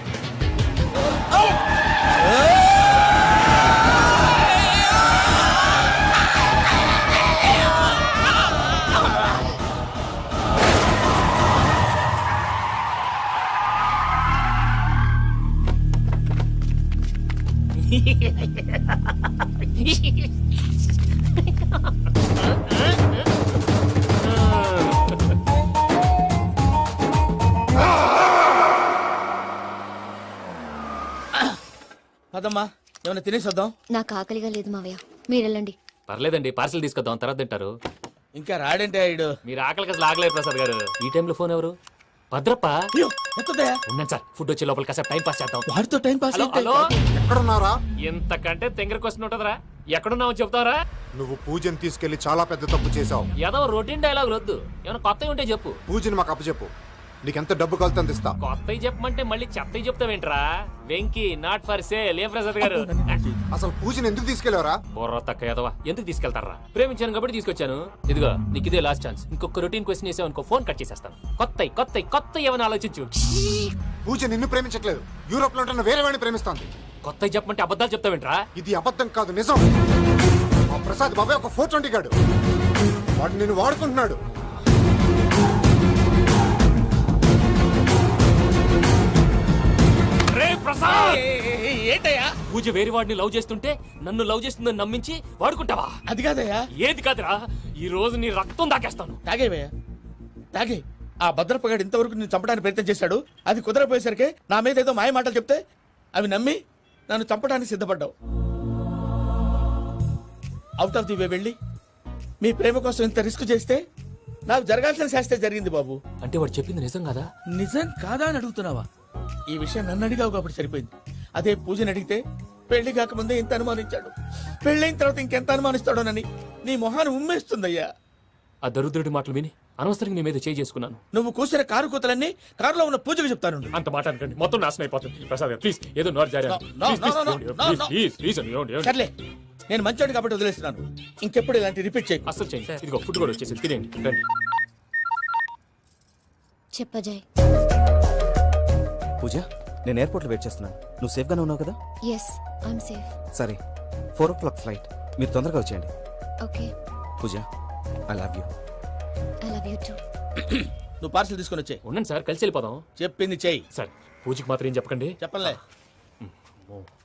పదమ్మా, ఏమైనా తినేసి వద్దాం. నాకు ఆకలిగా లేదు మావయ్య, మీరు వెళ్ళండి. పర్లేదండి, పార్సిల్ తీసుకొద్దాం, తర్వాత తింటారు. ఇంకా రాడంటే ఆయుడు. మీరు ఆకలికి అసలు ఆగలేదు ప్రసాద్ గారు. ఈ టైంలో ఫోన్ ఎవరు? భద్రప్ప. ఉన్నాను సార్, ఫుడ్ వచ్చే లోపల కాసేపు టైం పాస్ చేద్దాం. వాడితో టైం పాస్. హలో, ఎక్కడున్నారా? ఎంతకంటే తెంగర క్వశ్చన్ ఉంటుందిరా. ఎక్కడున్నావు చెప్తావరా? నువ్వు పూజని తీసుకెళ్లి చాలా పెద్ద తప్పు చేశావు. ఏదో రొటీన్ డైలాగ్ వద్దు, ఏమైనా కొత్తవి ఉంటే చెప్పు. పూజని మాకు అప్పచెప్పు. నీకెంత డబ్బు కలితే అంత ఇస్తా. కొత్తవి చెప్పమంటే మళ్ళీ చెత్తవి చెప్తావేంట్రా? Venky not for sale. ఏ ప్రసాద్ గారు, అసలు పూజని ఎందుకు తీసుకెళ్లేవరా? బుర్ర తక్క ఏదవా, ఎందుకు తీసుకెళ్తారా? ప్రేమించాను కాబట్టి తీసుకొచ్చాను. ఇదిగో నీకు ఇదే లాస్ట్ ఛాన్స్. ఇంకొక రొటీన్ క్వశ్చన్ చేసావు అనుకో, ఫోన్ కట్ చేసేస్తాను. కొత్త ఏమైనా ఆలోచించు. పూజ నిన్ను ప్రేమించట్లేదు, యూరోప్ లో ఉంటున్న వేరే వాడిని ప్రేమిస్తాంది. కొత్తవి చెప్పమంటే అబద్ధాలు చెప్తావేంట్రా? ఇది అబద్ధం కాదు, నిజం. మా ప్రసాద్ బాబాయ్ ఒక 420 గాడు. వాడు నిన్ను వాడుకుంటున్నాడు. ఏంటయ్యా? పూజ వేరే వాడిని లవ్ చేస్తుంటే నన్ను లవ్ చేస్తుందని నమ్మించి వాడుకుంటావా? అది కాదయ్యా. ఏది కాదురా, ఈ రోజు నీ రక్తం దాకేస్తాను. తాగేవయ్యా, తాగే. ఆ భద్రపగాడు ఇంతవరకు నేను చంపడానికి ప్రయత్నం చేశాడు. అది కుదరపోయేసరికి నా మీద ఏదో మాయ మాటలు చెప్తే అవి నమ్మి నన్ను చంపడానికి సిద్ధపడ్డావు. అవుట్ ఆఫ్ ది వే వెళ్ళి మీ ప్రేమ కోసం ఇంత రిస్క్ చేస్తే నాకు జరగాల్సిన శాస్త్రే జరిగింది బాబు. అంటే వాడు చెప్పింది నిజం కదా? నిజం కాదా అని అడుగుతున్నావా? ఈ విషయం నన్ను అడిగావు కాబట్టి సరిపోయింది. అదే పూజని అడిగితే పెళ్లి కాకముందే ఇంత అనుమానించాడు, పెళ్ళైన తర్వాత ఇంకెంత అనుమానిస్తాడోనని నీ మొహాన్ని ఉమ్మేస్తుందయ్యా. ఆ దరిద్రుడి మాటలు విని అనవసరంగా నీ మీద చేయి చేసుకున్నాను. నువ్వు కూసిన కారు కూతలన్నీ కారులో ఉన్న పూజకు చెప్తాను. అంత మాట అనకండి, మొత్తం నాశనం అయిపోతుంది. ప్రసాద్ ప్లీజ్, ఏదో నోరు జారీ. సర్లే, నేను మంచోడు కాబట్టి వదిలేస్తున్నాను. ఇంకెప్పుడు ఇలాంటి రిపీట్ చేయకు. అసలు చేయండి. ఇదిగో ఫుడ్ కూడా వచ్చేసి తినేయండి, రండి. చెప్పజాయ్. పూజ, నేను ఎయిర్పోర్ట్లో వెయిట్ చేస్తున్నాను. నువ్వు సేఫ్గానే ఉన్నావు కదా? Yes, I'm safe. సరే, 4 o'clock ఫ్లైట్. మీరు తొందరగా వచ్చేయండి. Okay. Pooja, I love you. I love you too. నువ్వు పార్సల్ తీసుకొని వచ్చే. ఉండండి సార్, కలిసి వెళ్ళిపోదాం. చెప్పింది చెయ్యి. సరే, పూజకి మాత్రం ఏం చెప్పకండి. చెప్పలే.